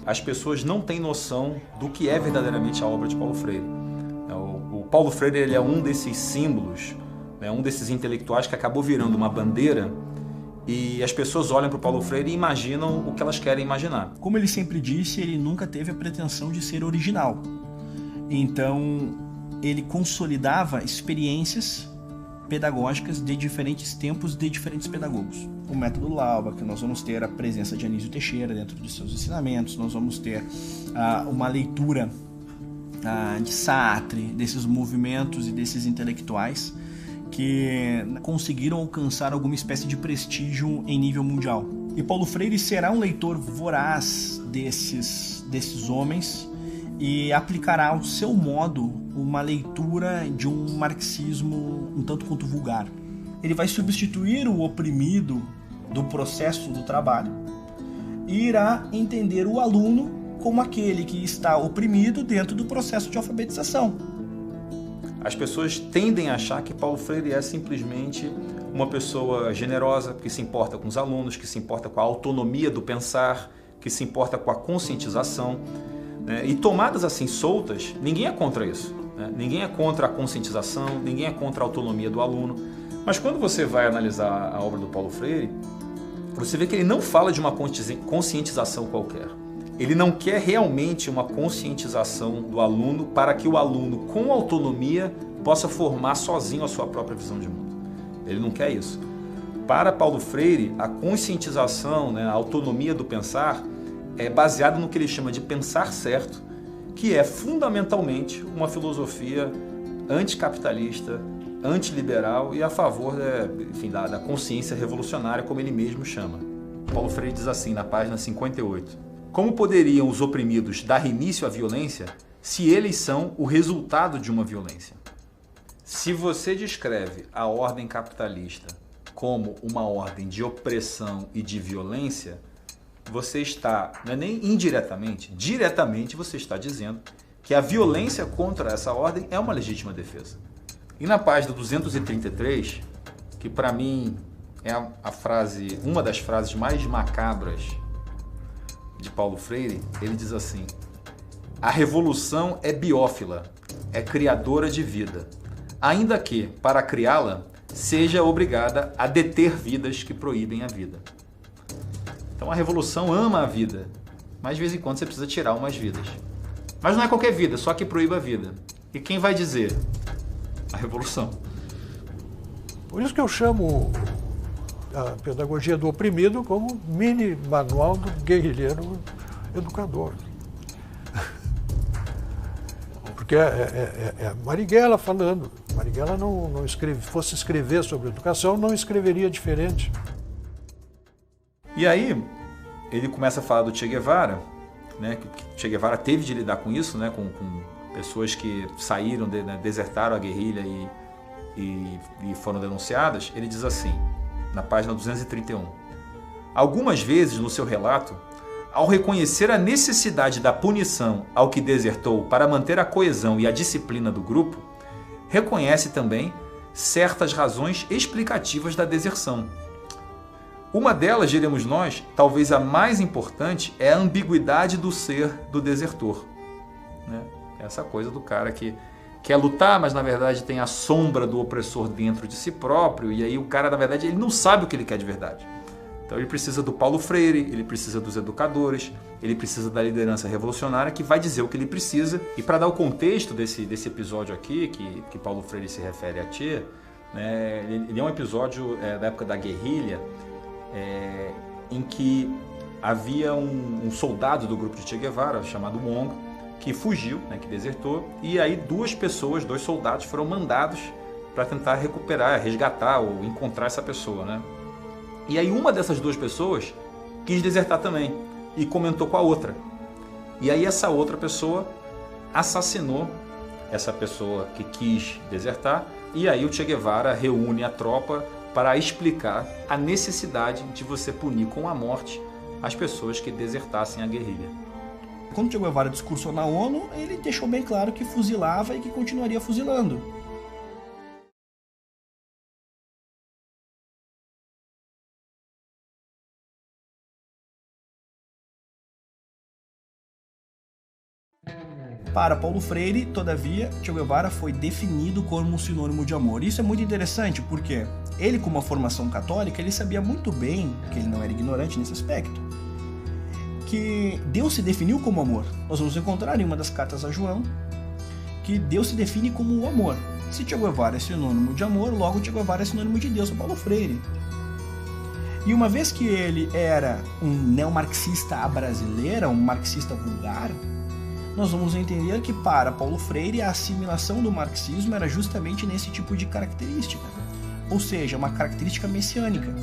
O: As pessoas não têm noção do que é verdadeiramente a obra de Paulo Freire. O Paulo Freire ele é um desses símbolos, né, um desses intelectuais que acabou virando uma bandeira e as pessoas olham para o Paulo Freire e imaginam o que elas querem imaginar.
D: Como ele sempre disse, ele nunca teve a pretensão de ser original. Então, ele consolidava experiências pedagógicas de diferentes tempos, de diferentes pedagogos. O método Lauba, que nós vamos ter a presença de Anísio Teixeira dentro de seus ensinamentos, nós vamos ter uma leitura de Sartre, desses movimentos e desses intelectuais que conseguiram alcançar alguma espécie de prestígio em nível mundial. E Paulo Freire será um leitor voraz desses homens e aplicará ao seu modo uma leitura de um marxismo um tanto quanto vulgar. Ele vai substituir o oprimido do processo do trabalho e irá entender o aluno como aquele que está oprimido dentro do processo de alfabetização.
O: As pessoas tendem a achar que Paulo Freire é simplesmente uma pessoa generosa, que se importa com os alunos, que se importa com a autonomia do pensar, que se importa com a conscientização. E tomadas assim soltas, ninguém é contra isso. Né? Ninguém é contra a conscientização, ninguém é contra a autonomia do aluno. Mas quando você vai analisar a obra do Paulo Freire, você vê que ele não fala de uma conscientização qualquer. Ele não quer realmente uma conscientização do aluno para que o aluno, com autonomia, possa formar sozinho a sua própria visão de mundo. Ele não quer isso. Para Paulo Freire, a conscientização, né, a autonomia do pensar, é baseado no que ele chama de pensar certo, que é fundamentalmente uma filosofia anticapitalista, antiliberal e a favor da consciência revolucionária, como ele mesmo chama. Paulo Freire diz assim, na página 58, como poderiam os oprimidos dar início à violência se eles são o resultado de uma violência? Se você descreve a ordem capitalista como uma ordem de opressão e de violência, você está, não é nem indiretamente, diretamente você está dizendo que a violência contra essa ordem é uma legítima defesa. E na página 233, que para mim é uma das frases mais macabras de Paulo Freire, ele diz assim: a revolução é biófila, é criadora de vida, ainda que, para criá-la, seja obrigada a deter vidas que proíbem a vida. Então a revolução ama a vida, mas de vez em quando você precisa tirar umas vidas. Mas não é qualquer vida, só que proíba a vida. E quem vai dizer? A revolução.
J: Por isso que eu chamo a pedagogia do oprimido como mini manual do guerrilheiro educador. Porque é Marighella falando. Marighella não fosse escrever sobre educação, não escreveria diferente.
O: E aí, ele começa a falar do Che Guevara, né, que Che Guevara teve de lidar com isso, né, com pessoas que saíram, desertaram a guerrilha e foram denunciadas. Ele diz assim: na página 231. Algumas vezes no seu relato, ao reconhecer a necessidade da punição ao que desertou para manter a coesão e a disciplina do grupo, reconhece também certas razões explicativas da deserção. Uma delas, diremos nós, talvez a mais importante, é a ambiguidade do ser do desertor. Né? Essa coisa do cara que quer lutar, mas na verdade tem a sombra do opressor dentro de si próprio, e aí o cara, na verdade, ele não sabe o que ele quer de verdade. Então ele precisa do Paulo Freire, ele precisa dos educadores, ele precisa da liderança revolucionária que vai dizer o que ele precisa. E para dar o contexto desse episódio aqui, que Paulo Freire se refere a Che, né, ele é um episódio da época da guerrilha, em que havia um soldado do grupo de Che Guevara, chamado Wong, que fugiu, né, que desertou, e aí dois soldados foram mandados para tentar recuperar, resgatar ou encontrar essa pessoa, né? E aí uma dessas duas pessoas quis desertar também e comentou com a outra. E aí essa outra pessoa assassinou essa pessoa que quis desertar, e aí o Che Guevara reúne a tropa para explicar a necessidade de você punir com a morte as pessoas que desertassem a guerrilha.
D: Quando Che Guevara discursou na ONU, ele deixou bem claro que fuzilava e que continuaria fuzilando. Para Paulo Freire, todavia, Che Guevara foi definido como um sinônimo de amor. Isso é muito interessante porque ele, com uma formação católica, ele sabia muito bem, que ele não era ignorante nesse aspecto, que Deus se definiu como amor. Nós vamos encontrar em uma das cartas a João que Deus se define como o amor. Se Che Guevara é sinônimo de amor, logo Che Guevara é sinônimo de Deus, Paulo Freire. E uma vez que ele era um neomarxista à brasileira, um marxista vulgar, nós vamos entender que para Paulo Freire a assimilação do marxismo era justamente nesse tipo de característica, ou seja, uma característica messiânica,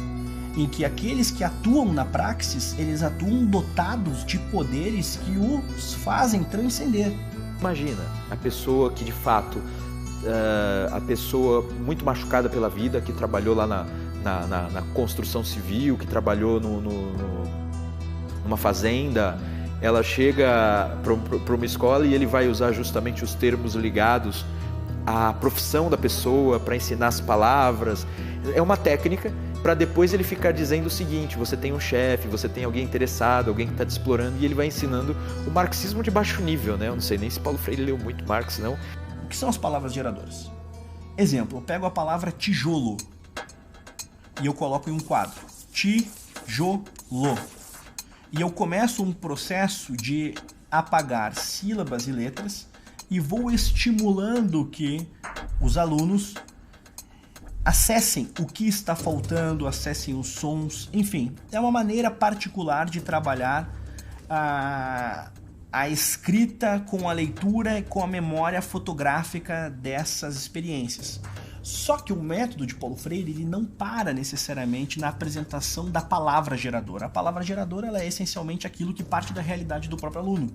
D: em que aqueles que atuam na praxis, eles atuam dotados de poderes que os fazem transcender.
C: Imagina a pessoa que de fato, a pessoa muito machucada pela vida, que trabalhou lá na construção civil, que trabalhou numa fazenda. Ela chega para uma escola e ele vai usar justamente os termos ligados à profissão da pessoa para ensinar as palavras. É uma técnica para depois ele ficar dizendo o seguinte: você tem um chefe, você tem alguém interessado, alguém que está te explorando, e ele vai ensinando o marxismo de baixo nível, né? Eu não sei nem se Paulo Freire leu muito Marx, não.
D: O que são as palavras geradoras? Exemplo, eu pego a palavra tijolo e eu coloco em um quadro. Tijolo. E eu começo um processo de apagar sílabas e letras e vou estimulando que os alunos acessem o que está faltando, acessem os sons, enfim. É uma maneira particular de trabalhar a escrita com a leitura e com a memória fotográfica dessas experiências. Só que o método de Paulo Freire ele não para necessariamente na apresentação da palavra geradora. A palavra geradora ela é essencialmente aquilo que parte da realidade do próprio aluno.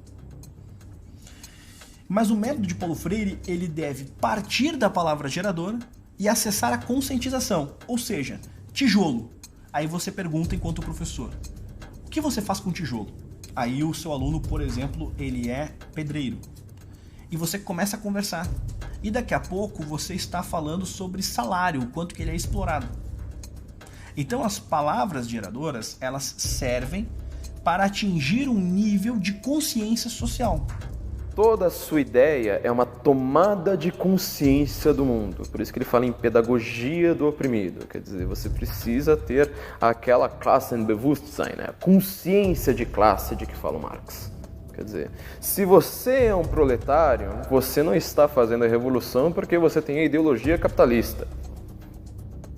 D: Mas o método de Paulo Freire ele deve partir da palavra geradora e acessar a conscientização, ou seja, tijolo. Aí você pergunta enquanto professor, o que você faz com tijolo? Aí o seu aluno, por exemplo, ele é pedreiro. E você começa a conversar. E daqui a pouco você está falando sobre salário, o quanto que ele é explorado. Então as palavras geradoras, elas servem para atingir um nível de consciência social.
C: Toda a sua ideia é uma tomada de consciência do mundo. Por isso que ele fala em pedagogia do oprimido. Quer dizer, você precisa ter aquela Klassenbewusstsein, né? Consciência de classe de que fala o Marx. Quer dizer, se você é um proletário, você não está fazendo a revolução porque você tem a ideologia capitalista.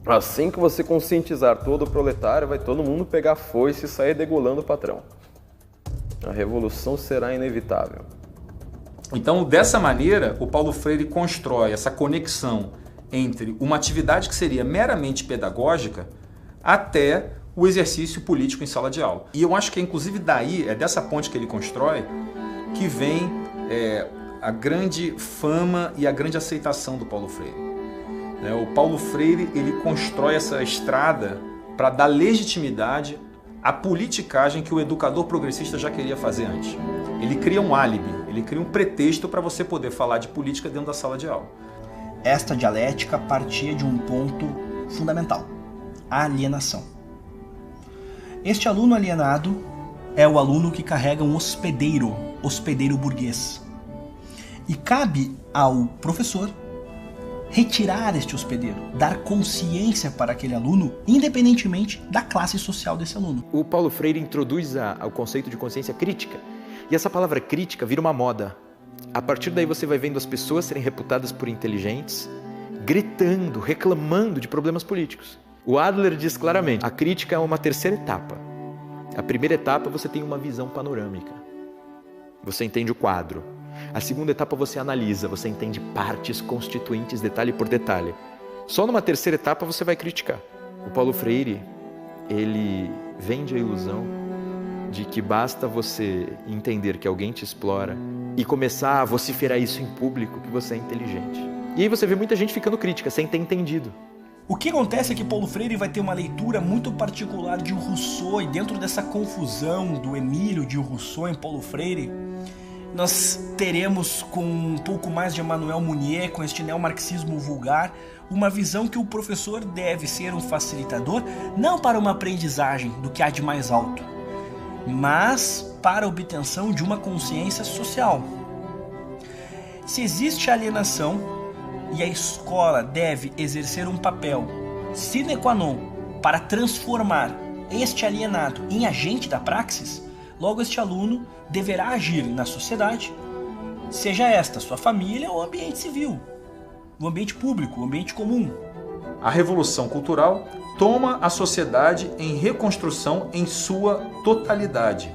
C: Assim que você conscientizar todo o proletário, vai todo mundo pegar a foice e sair degolando o patrão. A revolução será inevitável.
O: Então, dessa maneira, o Paulo Freire constrói essa conexão entre uma atividade que seria meramente pedagógica até o exercício político em sala de aula. E eu acho que, inclusive, daí, é dessa ponte que ele constrói, que vem a grande fama e a grande aceitação do Paulo Freire. O Paulo Freire, ele constrói essa estrada para dar legitimidade à politicagem que o educador progressista já queria fazer antes. Ele cria um álibi, ele cria um pretexto para você poder falar de política dentro da sala de aula.
D: Esta dialética partia de um ponto fundamental: a alienação. Este aluno alienado é o aluno que carrega um hospedeiro burguês. E cabe ao professor retirar este hospedeiro, dar consciência para aquele aluno, independentemente da classe social desse aluno.
H: O Paulo Freire introduz o conceito de consciência crítica. E essa palavra crítica vira uma moda. A partir daí você vai vendo as pessoas serem reputadas por inteligentes, gritando, reclamando de problemas políticos. O Adler diz claramente, a crítica é uma terceira etapa. A primeira etapa você tem uma visão panorâmica. Você entende o quadro. A segunda etapa você analisa, você entende partes constituintes, detalhe por detalhe. Só numa terceira etapa você vai criticar. O Paulo Freire, ele vende a ilusão de que basta você entender que alguém te explora e começar a vociferar isso em público que você é inteligente. E aí você vê muita gente ficando crítica, sem ter entendido.
D: O que acontece é que Paulo Freire vai ter uma leitura muito particular de Rousseau, e dentro dessa confusão do Emílio de Rousseau em Paulo Freire, nós teremos, com um pouco mais de Emmanuel Mounier, com este neomarxismo vulgar, uma visão que o professor deve ser um facilitador, não para uma aprendizagem do que há de mais alto, mas para a obtenção de uma consciência social. Se existe alienação e a escola deve exercer um papel sine qua non para transformar este alienado em agente da praxis, logo este aluno deverá agir na sociedade, seja esta sua família ou ambiente civil, o ambiente público, o ambiente comum.
O: A Revolução Cultural toma a sociedade em reconstrução em sua totalidade,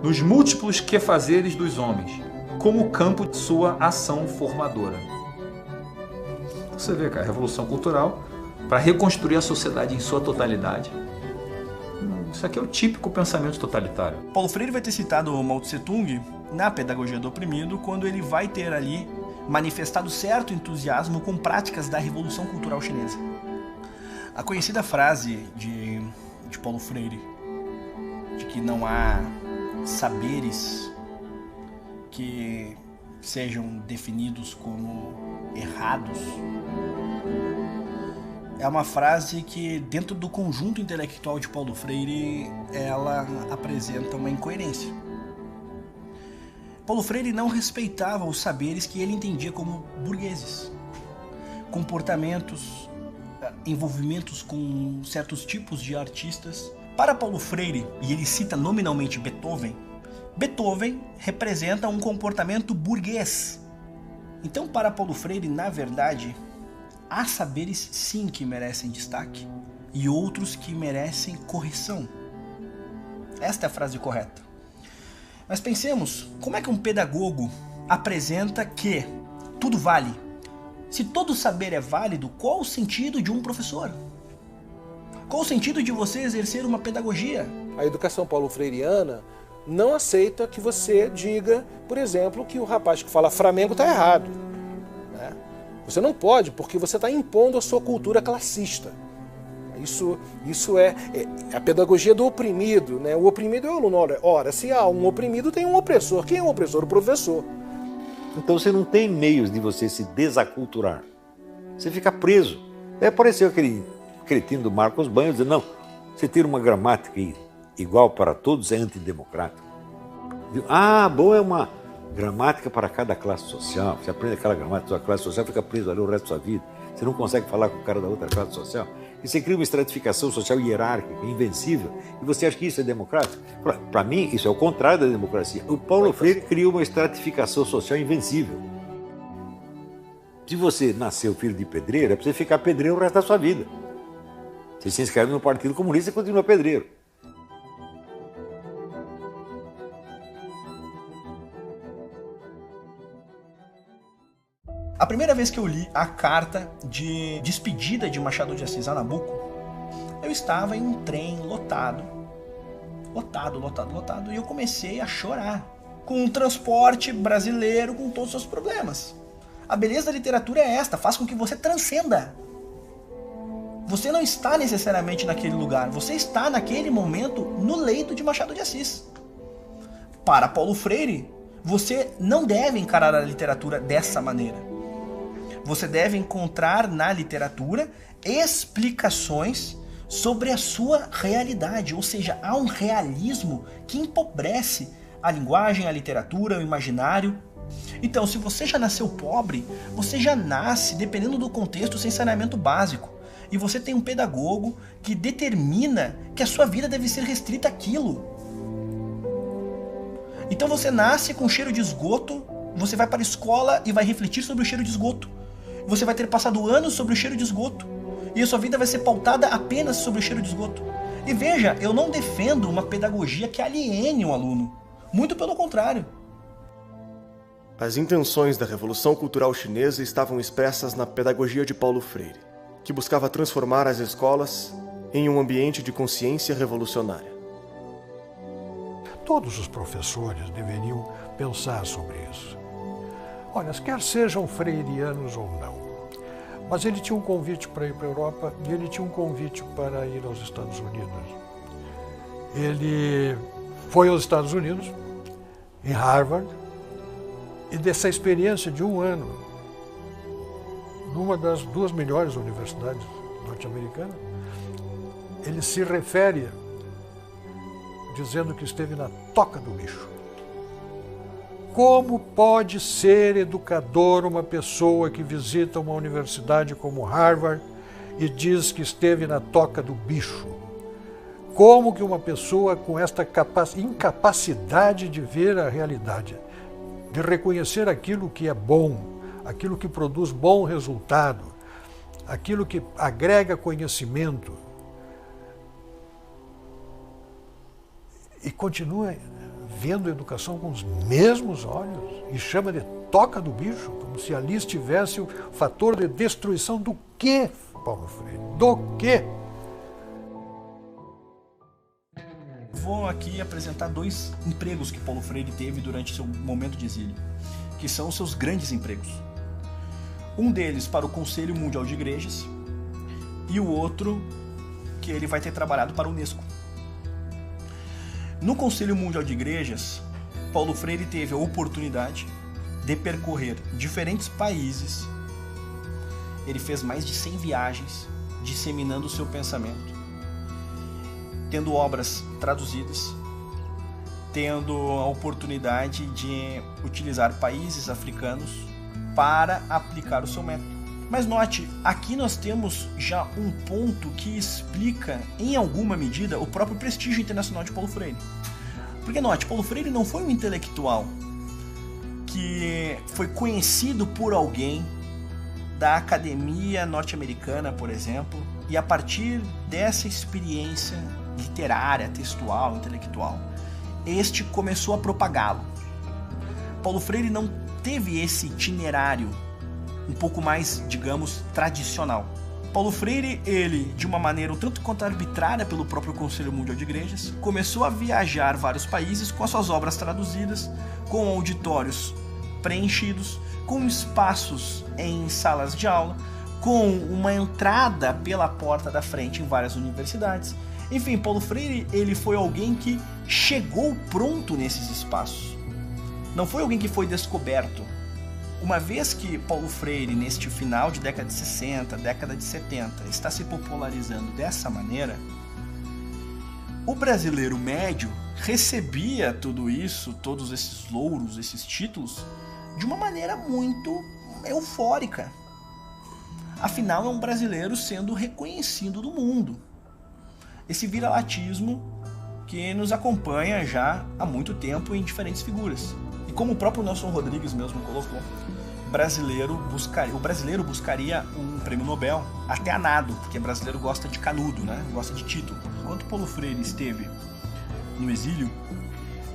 O: nos múltiplos quefazeres dos homens, como campo de sua ação formadora. Você vê, cara, a Revolução Cultural, para reconstruir a sociedade em sua totalidade. Isso aqui é o típico pensamento totalitário.
D: Paulo Freire vai ter citado Mao Tse Tung na Pedagogia do Oprimido, quando ele vai ter ali manifestado certo entusiasmo com práticas da Revolução Cultural Chinesa. A conhecida frase de Paulo Freire, de que não há saberes que sejam definidos como errados, é uma frase que, dentro do conjunto intelectual de Paulo Freire, ela apresenta uma incoerência. Paulo Freire não respeitava os saberes que ele entendia como burgueses. Comportamentos, envolvimentos com certos tipos de artistas. Para Paulo Freire, e ele cita nominalmente Beethoven, Beethoven representa um comportamento burguês. Então, para Paulo Freire, na verdade, há saberes sim que merecem destaque e outros que merecem correção. Esta é a frase correta. Mas pensemos, como é que um pedagogo apresenta que tudo vale? Se todo saber é válido, qual o sentido de um professor? Qual o sentido de você exercer uma pedagogia?
P: A educação paulo-freiriana não aceita que você diga, por exemplo, que o rapaz que fala Flamengo está errado. Né? Você não pode, porque você está impondo a sua cultura classista. Isso é a pedagogia do oprimido. Né? O oprimido é o aluno. Ora, se há um oprimido, tem um opressor. Quem é o opressor? O professor.
E: Então você não tem meios de você se desaculturar. Você fica preso. Apareceu aquele cretino do Marcos Banhos dizendo, não, você ter uma gramática igual para todos é antidemocrático. Bom, é uma gramática para cada classe social. Você aprende aquela gramática da sua classe social, fica preso ali o resto da sua vida. Você não consegue falar com o cara da outra classe social. E você cria uma estratificação social hierárquica, invencível, e você acha que isso é democrático? Para mim, isso é o contrário da democracia. O Paulo Freire criou uma estratificação social invencível. Se você nasceu filho de pedreiro, é para você ficar pedreiro o resto da sua vida. Você se inscreve no Partido Comunista e continua pedreiro.
D: A primeira vez que eu li a carta de despedida de Machado de Assis a Nabucco, eu estava em um trem lotado, e eu comecei a chorar com o transporte brasileiro, com todos os seus problemas. A beleza da literatura é esta, faz com que você transcenda. você não está necessariamente naquele lugar, você está naquele momento no leito de Machado de Assis. Para Paulo Freire, você não deve encarar a literatura dessa maneira. Você deve encontrar na literatura explicações sobre a sua realidade, ou seja, há um realismo que empobrece a linguagem, a literatura, o imaginário. Então, se você já nasceu pobre, você já nasce, dependendo do contexto, sem saneamento básico. E você tem um pedagogo que determina que a sua vida deve ser restrita àquilo. Então você nasce com cheiro de esgoto, você vai para a escola e vai refletir sobre o cheiro de esgoto. Você vai ter passado anos sobre o cheiro de esgoto. E a sua vida vai ser pautada apenas sobre o cheiro de esgoto. E veja, eu não defendo uma pedagogia que aliene o aluno. Muito pelo contrário.
B: As intenções da Revolução Cultural Chinesa estavam expressas na pedagogia de Paulo Freire, que buscava transformar as escolas em um ambiente de consciência revolucionária.
J: Todos os professores deveriam pensar sobre isso. Olha, quer sejam freirianos ou não, mas ele tinha um convite para ir para a Europa e ele tinha um convite para ir aos Estados Unidos. Ele foi aos Estados Unidos, em Harvard, e dessa experiência de um ano, numa das 2 melhores universidades norte-americanas, ele se refere dizendo que esteve na toca do bicho. Como pode ser educador uma pessoa que visita uma universidade como Harvard e diz que esteve na toca do bicho? Como que uma pessoa com esta incapacidade de ver a realidade, de reconhecer aquilo que é bom, aquilo que produz bom resultado, aquilo que agrega conhecimento, e continua vendo a educação com os mesmos olhos e chama de toca do bicho, como se ali estivesse o fator de destruição do quê, Paulo Freire? Do quê?
D: Vou aqui apresentar 2 empregos que Paulo Freire teve durante seu momento de exílio, que são os seus grandes empregos. Um deles para o Conselho Mundial de Igrejas e o outro que ele vai ter trabalhado para a Unesco. No Conselho Mundial de Igrejas, Paulo Freire teve a oportunidade de percorrer diferentes países. Ele fez mais de 100 viagens, disseminando o seu pensamento, tendo obras traduzidas, tendo a oportunidade de utilizar países africanos para aplicar o seu método. Mas note, aqui nós temos já um ponto que explica, em alguma medida, o próprio prestígio internacional de Paulo Freire. Porque note, Paulo Freire não foi um intelectual que foi conhecido por alguém da academia norte-americana, por exemplo, e a partir dessa experiência literária, textual, intelectual, este começou a propagá-lo. Paulo Freire não teve esse itinerário um pouco mais, digamos, tradicional. Paulo Freire, ele, de uma maneira um tanto quanto arbitrária pelo próprio Conselho Mundial de Igrejas, começou a viajar vários países com as suas obras traduzidas, com auditórios preenchidos, com espaços em salas de aula, com uma entrada pela porta da frente em várias universidades. Enfim, Paulo Freire, ele foi alguém que chegou pronto nesses espaços. Não foi alguém que foi descoberto. Uma vez que Paulo Freire, neste final de década de 60, década de 70, está se popularizando dessa maneira, o brasileiro médio recebia tudo isso, todos esses louros, esses títulos, de uma maneira muito eufórica. Afinal, é um brasileiro sendo reconhecido no mundo. Esse viralatismo que nos acompanha já há muito tempo em diferentes figuras. E como o próprio Nelson Rodrigues mesmo colocou, o brasileiro buscaria um prêmio Nobel até a nado, porque brasileiro gosta de canudo, né? Gosta de título. Enquanto Paulo Freire esteve no exílio,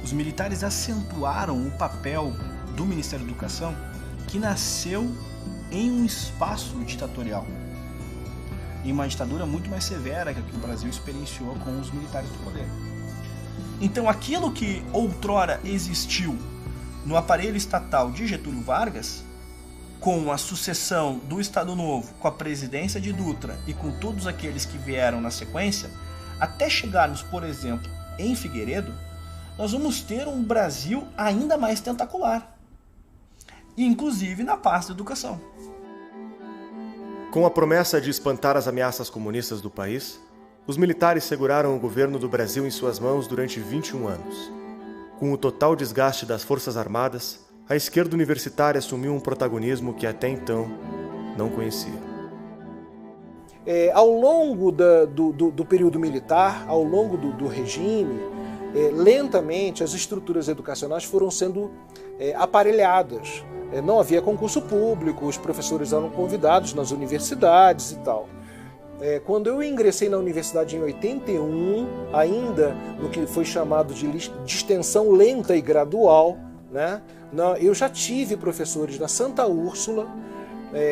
D: os militares acentuaram o papel do Ministério da Educação, que nasceu em um espaço ditatorial, em uma ditadura muito mais severa que a que o Brasil experienciou com os militares do poder. Então aquilo que outrora existiu no aparelho estatal de Getúlio Vargas com a sucessão do Estado Novo, com a presidência de Dutra e com todos aqueles que vieram na sequência, até chegarmos, por exemplo, em Figueiredo, nós vamos ter um Brasil ainda mais tentacular, inclusive na parte da educação.
B: Com a promessa de espantar as ameaças comunistas do país, os militares seguraram o governo do Brasil em suas mãos durante 21 anos. Com o total desgaste das Forças Armadas, a esquerda universitária assumiu um protagonismo que até então não conhecia.
P: Ao longo do período militar, ao longo do regime, lentamente as estruturas educacionais foram sendo aparelhadas. Não havia concurso público, os professores eram convidados nas universidades e tal. Quando eu ingressei na universidade em 81, ainda no que foi chamado de extensão lenta e gradual, né, eu já tive professores na Santa Úrsula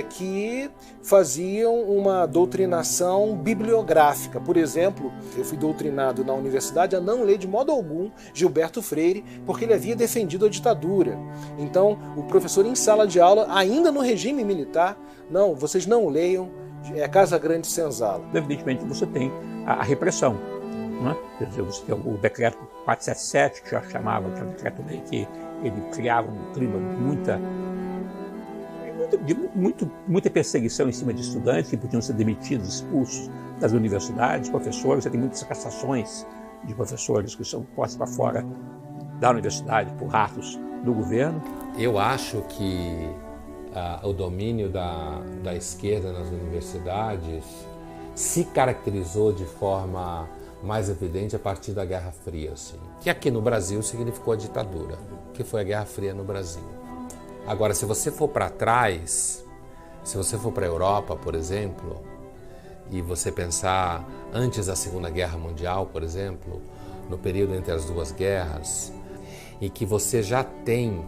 P: que faziam uma doutrinação bibliográfica. Por exemplo, eu fui doutrinado na universidade a não ler de modo algum Gilberto Freire, porque ele havia defendido a ditadura. Então, o professor em sala de aula, ainda no regime militar, não, vocês não leiam Casa Grande Senzala.
F: Evidentemente, você tem a repressão. Né? Quer dizer, você tem o decreto 477, que já chamava, que é um decreto-lei que ele criava um clima de muita perseguição em cima de estudantes que podiam ser demitidos, expulsos das universidades, professores. Você tem muitas cassações de professores que são postos para fora da universidade por ratos do governo.
Q: Eu acho que o domínio da esquerda nas universidades se caracterizou de forma mais evidente a partir da Guerra Fria, assim, que aqui no Brasil significou a ditadura, que foi a Guerra Fria no Brasil. Agora, se você for para trás, se você for para a Europa, por exemplo, e você pensar antes da Segunda Guerra Mundial, por exemplo, no período entre as duas guerras, e que você já tem,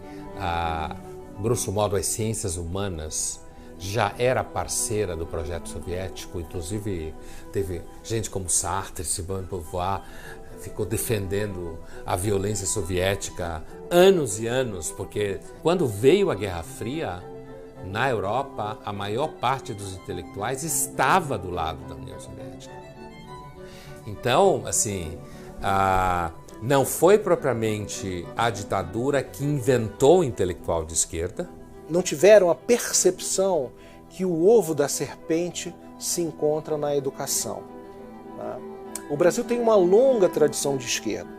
Q: grosso modo, as ciências humanas, já era parceira do projeto soviético, inclusive teve gente como Sartre, Simone de Beauvoir, ficou defendendo a violência soviética anos e anos, porque quando veio a Guerra Fria, na Europa, a maior parte dos intelectuais estava do lado da União Soviética. Então, assim, não foi propriamente a ditadura que inventou o intelectual de esquerda.
P: Não tiveram a percepção que o ovo da serpente se encontra na educação. Tá? O Brasil tem uma longa tradição de esquerda,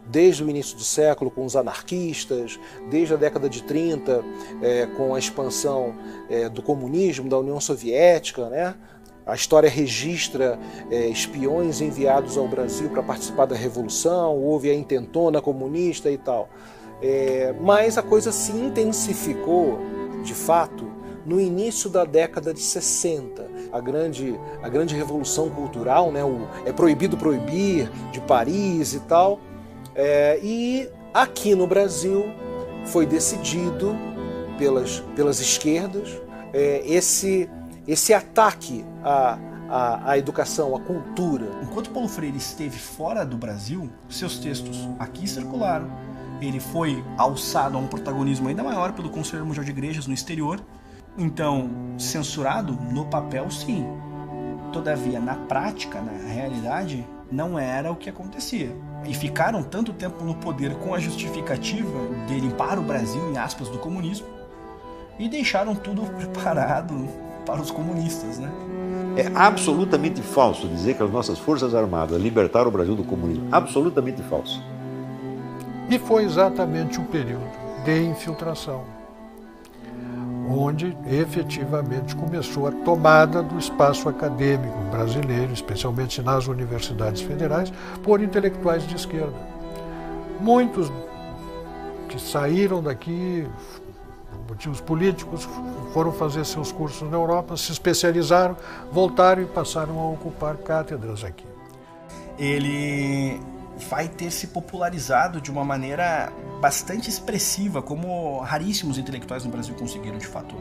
P: desde o início do século com os anarquistas, desde a década de 30 com a expansão do comunismo, da União Soviética, né? A história registra espiões enviados ao Brasil para participar da Revolução, houve a intentona comunista e tal. Mas a coisa se intensificou, de fato, no início da década de 60. A grande revolução cultural, né? É proibido proibir, de Paris e tal. E aqui no Brasil foi decidido pelas esquerdas esse ataque à educação, à cultura.
D: Enquanto Paulo Freire esteve fora do Brasil, seus textos aqui circularam. Ele foi alçado a um protagonismo ainda maior pelo Conselho Mundial de Igrejas no exterior. Então, censurado no papel, sim. Todavia, na prática, na realidade, não era o que acontecia. E ficaram tanto tempo no poder com a justificativa de limpar o Brasil, em aspas, do comunismo, e deixaram tudo preparado para os comunistas, né?
E: É absolutamente falso dizer que as nossas Forças Armadas libertaram o Brasil do comunismo. Absolutamente falso.
J: E foi exatamente um período de infiltração, onde efetivamente começou a tomada do espaço acadêmico brasileiro, especialmente nas universidades federais, por intelectuais de esquerda. Muitos que saíram daqui, por motivos políticos, foram fazer seus cursos na Europa, se especializaram, voltaram e passaram a ocupar cátedras aqui.
D: Ele vai ter se popularizado de uma maneira bastante expressiva, como raríssimos intelectuais no Brasil conseguiram de fato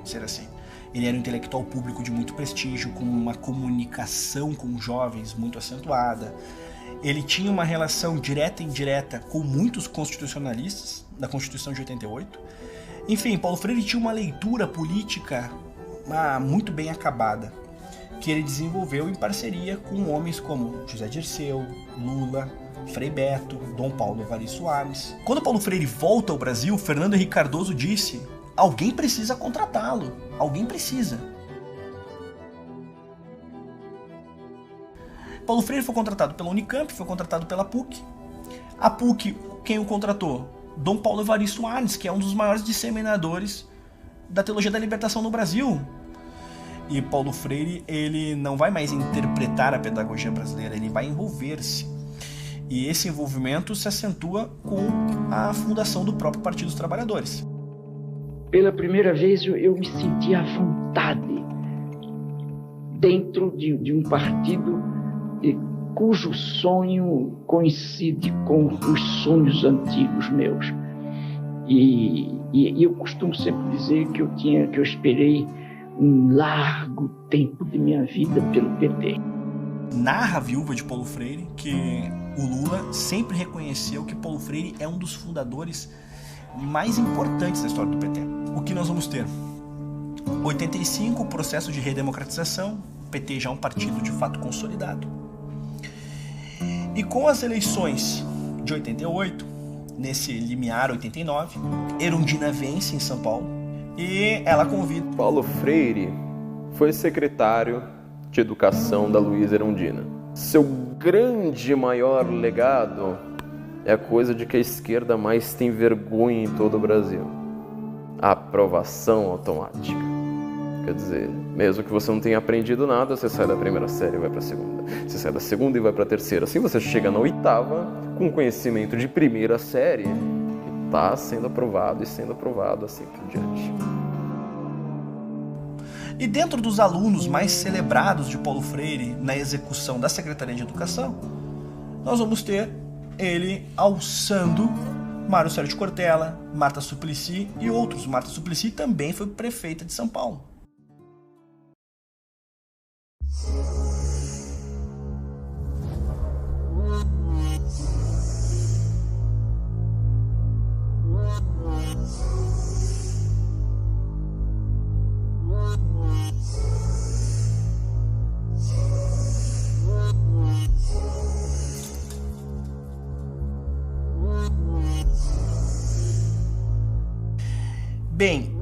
D: ser assim. Ele era um intelectual público de muito prestígio, com uma comunicação com jovens muito acentuada. Ele tinha uma relação direta e indireta com muitos constitucionalistas da Constituição de 88. Enfim, Paulo Freire tinha uma leitura política muito bem acabada, que ele desenvolveu em parceria com homens como José Dirceu, Lula, Frei Beto, Dom Paulo Evaristo Soares. Quando Paulo Freire volta ao Brasil, Fernando Henrique Cardoso disse: alguém precisa contratá-lo, alguém precisa. Paulo Freire foi contratado pela Unicamp, foi contratado pela PUC. A PUC, quem o contratou? Dom Paulo Evaristo Soares, que é um dos maiores disseminadores da teologia da libertação no Brasil. E Paulo Freire, ele não vai mais interpretar a pedagogia brasileira, ele vai envolver-se. E esse envolvimento se acentua com a fundação do próprio Partido dos Trabalhadores.
A: Pela primeira vez eu me senti à vontade dentro de um partido cujo sonho coincide com os sonhos antigos meus. E eu costumo sempre dizer que eu esperei um largo tempo de minha vida pelo PT.
D: Narra a viúva de Paulo Freire que o Lula sempre reconheceu que Paulo Freire é um dos fundadores mais importantes da história do PT. O que nós vamos ter? 85, processo de redemocratização, o PT já é um partido de fato consolidado. E com as eleições de 88, nesse limiar 89, Erundina vence em São Paulo e ela convida...
C: Paulo Freire foi secretário de Educação da Luísa Erundina. Seu grande maior legado é a coisa de que a esquerda mais tem vergonha em todo o Brasil: a aprovação automática. Quer dizer, mesmo que você não tenha aprendido nada, você sai da primeira série e vai para a segunda. Você sai da segunda e vai para a terceira. Assim você chega na oitava com conhecimento de primeira série e está sendo aprovado e sendo aprovado, assim por diante.
D: E dentro dos alunos mais celebrados de Paulo Freire na execução da Secretaria de Educação, nós vamos ter ele alçando Mário Sérgio Cortella, Marta Suplicy e outros. Marta Suplicy também foi prefeita de São Paulo. Bem,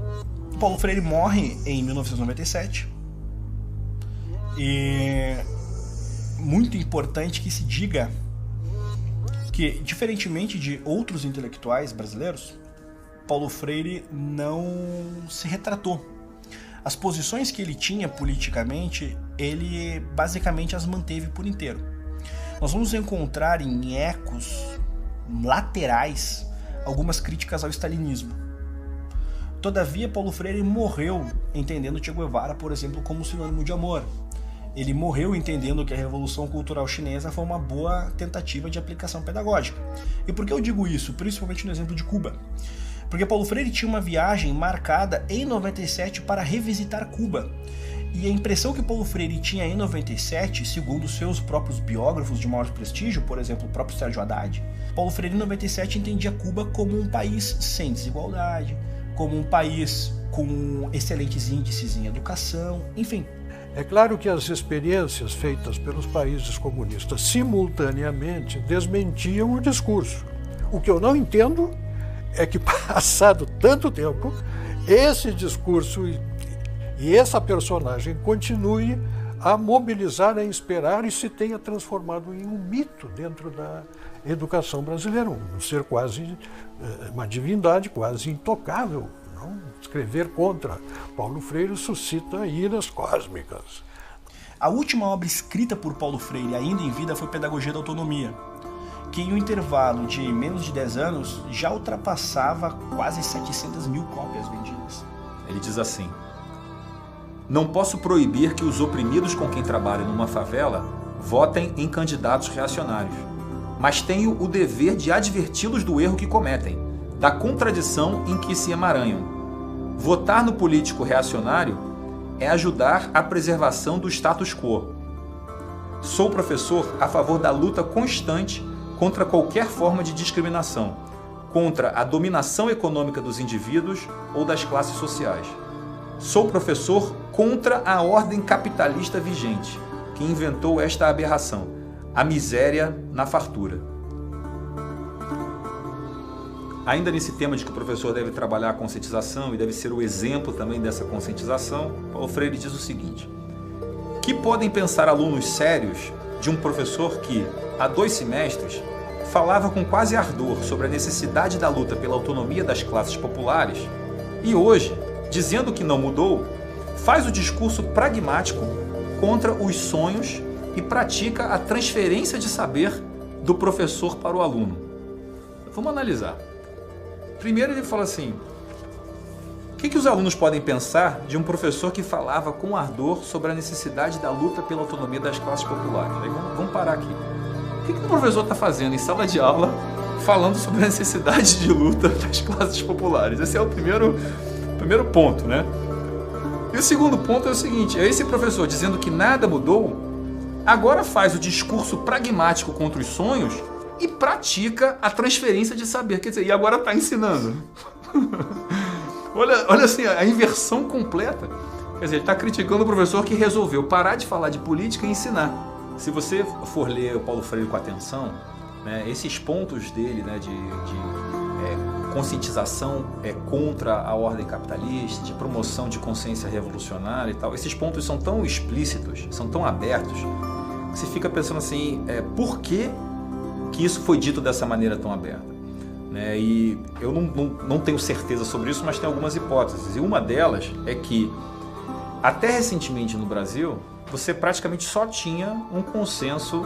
D: Paulo Freire morre em 1997 e muito importante que se diga que, diferentemente de outros intelectuais brasileiros, Paulo Freire não se retratou. As posições que ele tinha politicamente, ele basicamente as manteve por inteiro. Nós vamos encontrar em ecos laterais algumas críticas ao stalinismo. Todavia, Paulo Freire morreu entendendo Che Guevara, por exemplo, como sinônimo de amor. Ele morreu entendendo que a Revolução Cultural Chinesa foi uma boa tentativa de aplicação pedagógica. E por que eu digo isso? Principalmente no exemplo de Cuba. Porque Paulo Freire tinha uma viagem marcada em 97 para revisitar Cuba. E a impressão que Paulo Freire tinha em 97, segundo seus próprios biógrafos de maior prestígio, por exemplo, o próprio Sérgio Haddad, Paulo Freire em 97 entendia Cuba como um país sem desigualdade, como um país com excelentes índices em educação, enfim.
J: É claro que as experiências feitas pelos países comunistas simultaneamente desmentiam o discurso. O que eu não entendo é que, passado tanto tempo, esse discurso e essa personagem continue a mobilizar, a inspirar e se tenha transformado em um mito dentro da educação brasileira, um ser quase, uma divindade quase intocável. Não? Escrever contra Paulo Freire suscita iras cósmicas.
D: A última obra escrita por Paulo Freire, ainda em vida, foi Pedagogia da Autonomia, que em um intervalo de menos de 10 anos já ultrapassava quase 700 mil cópias vendidas.
O: Ele diz assim: não posso proibir que os oprimidos com quem trabalho numa favela votem em candidatos reacionários, mas tenho o dever de adverti-los do erro que cometem, da contradição em que se emaranham. Votar no político reacionário é ajudar a preservação do status quo. Sou professor a favor da luta constante contra qualquer forma de discriminação, contra a dominação econômica dos indivíduos ou das classes sociais. Sou professor contra a ordem capitalista vigente, que inventou esta aberração, a miséria na fartura. Ainda nesse tema de que o professor deve trabalhar a conscientização e deve ser o exemplo também dessa conscientização, Paulo Freire diz o seguinte: que podem pensar alunos sérios de um professor que, há 2 semestres, falava com quase ardor sobre a necessidade da luta pela autonomia das classes populares e hoje, dizendo que não mudou, faz o discurso pragmático contra os sonhos e pratica a transferência de saber do professor para o aluno? Vamos analisar. Primeiro ele fala assim: o que os alunos podem pensar de um professor que falava com ardor sobre a necessidade da luta pela autonomia das classes populares? Aí vamos parar aqui. O que o professor está fazendo em sala de aula falando sobre a necessidade de luta das classes populares? Esse é o primeiro ponto, né? E o segundo ponto é o seguinte: é esse professor dizendo que nada mudou, agora faz o discurso pragmático contra os sonhos e pratica a transferência de saber. Quer dizer, e agora está ensinando. Olha assim, a inversão completa. Quer dizer, ele está criticando o professor que resolveu parar de falar de política e ensinar. Se você for ler o Paulo Freire com atenção, né, esses pontos dele, né, de conscientização contra a ordem capitalista, de promoção de consciência revolucionária e tal, esses pontos são tão explícitos, são tão abertos, que você fica pensando assim, por que isso foi dito dessa maneira tão aberta? Né? E eu não tenho certeza sobre isso, mas tem algumas hipóteses. E uma delas é que, até recentemente no Brasil, você praticamente só tinha um consenso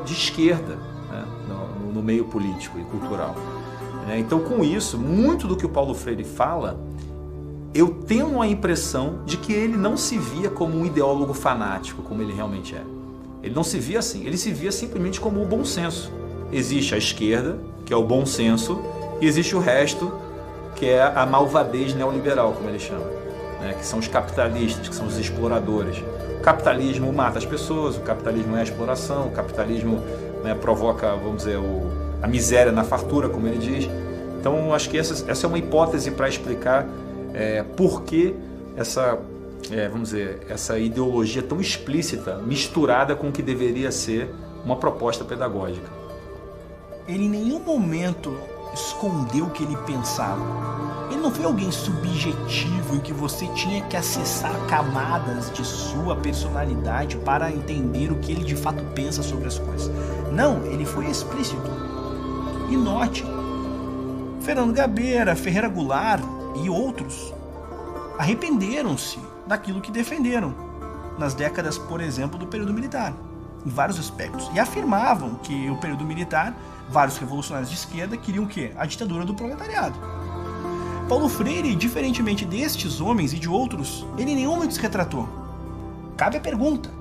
O: de esquerda, né, no meio político e cultural. Então, com isso, muito do que o Paulo Freire fala, eu tenho a impressão de que ele não se via como um ideólogo fanático, como ele realmente é. Ele não se via assim, ele se via simplesmente como o bom senso. Existe a esquerda, que é o bom senso, e existe o resto, que é a malvadez neoliberal, como ele chama, né? Que são os capitalistas, que são os exploradores. O capitalismo mata as pessoas, o capitalismo é a exploração, o capitalismo, né, provoca, vamos dizer, a miséria na fartura, como ele diz. Então, acho que essa é uma hipótese para explicar por que essa ideologia tão explícita, misturada com o que deveria ser uma proposta pedagógica.
D: Ele em nenhum momento escondeu o que ele pensava. Ele não foi alguém subjetivo em que você tinha que acessar camadas de sua personalidade para entender o que ele de fato pensa sobre as coisas. Não, ele foi explícito. E note, Fernando Gabeira, Ferreira Goulart e outros arrependeram-se daquilo que defenderam nas décadas, por exemplo, do período militar, em vários aspectos, e afirmavam que o período militar, vários revolucionários de esquerda queriam o quê? A ditadura do proletariado. Paulo Freire, diferentemente destes homens e de outros, ele em nenhum momento se retratou. Cabe a pergunta: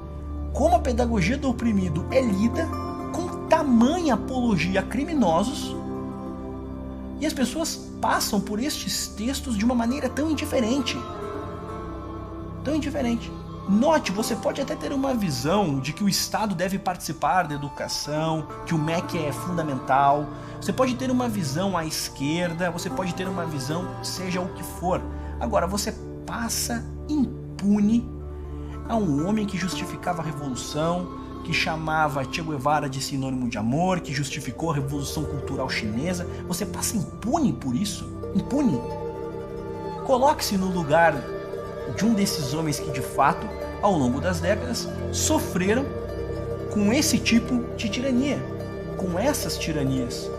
D: como a pedagogia do oprimido é lida com tamanha apologia a criminosos e as pessoas passam por estes textos de uma maneira tão indiferente? Tão indiferente. Note, você pode até ter uma visão de que o Estado deve participar da educação, que o MEC é fundamental, você pode ter uma visão à esquerda, você pode ter uma visão seja o que for. Agora, você passa impune a um homem que justificava a revolução, que chamava Che Guevara de sinônimo de amor, que justificou a revolução cultural chinesa. Você passa impune por isso? Impune? Coloque-se no lugar de um desses homens que de fato, ao longo das décadas, sofreram com esse tipo de tirania, com essas tiranias.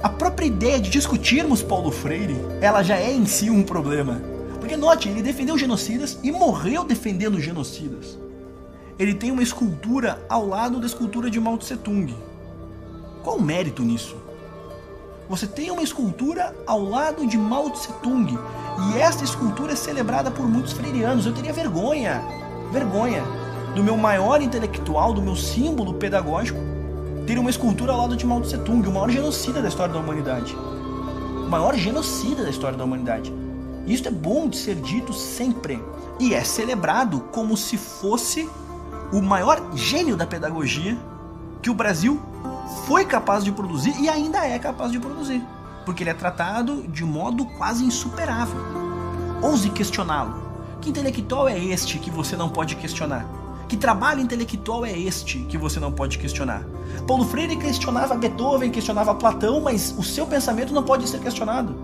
D: A própria ideia de discutirmos Paulo Freire, ela já é em si um problema. Porque note, ele defendeu genocidas e morreu defendendo genocidas. Ele tem uma escultura ao lado da escultura de Mao Tse Tung. Qual o mérito nisso? Você tem uma escultura ao lado de Mao Tse Tung, e esta escultura é celebrada por muitos freirianos. Eu teria vergonha do meu maior intelectual, do meu símbolo pedagógico, ter uma escultura ao lado de Mao Tse Tung, o maior genocida da história da humanidade. O maior genocida da história da humanidade. Isso é bom de ser dito sempre. E é celebrado como se fosse o maior gênio da pedagogia que o Brasil foi capaz de produzir e ainda é capaz de produzir, porque ele é tratado de modo quase insuperável. Ouse questioná-lo. Que intelectual é este que você não pode questionar? Que trabalho intelectual é este que você não pode questionar? Paulo Freire questionava Beethoven, questionava Platão, mas o seu pensamento não pode ser questionado.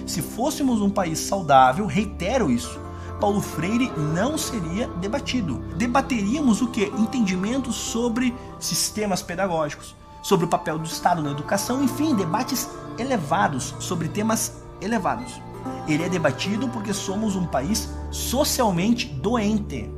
D: Se fôssemos um país saudável, reitero isso, Paulo Freire não seria debatido. Debateríamos o quê? Entendimentos sobre sistemas pedagógicos, sobre o papel do Estado na educação, enfim, debates elevados sobre temas elevados. Ele é debatido porque somos um país socialmente doente.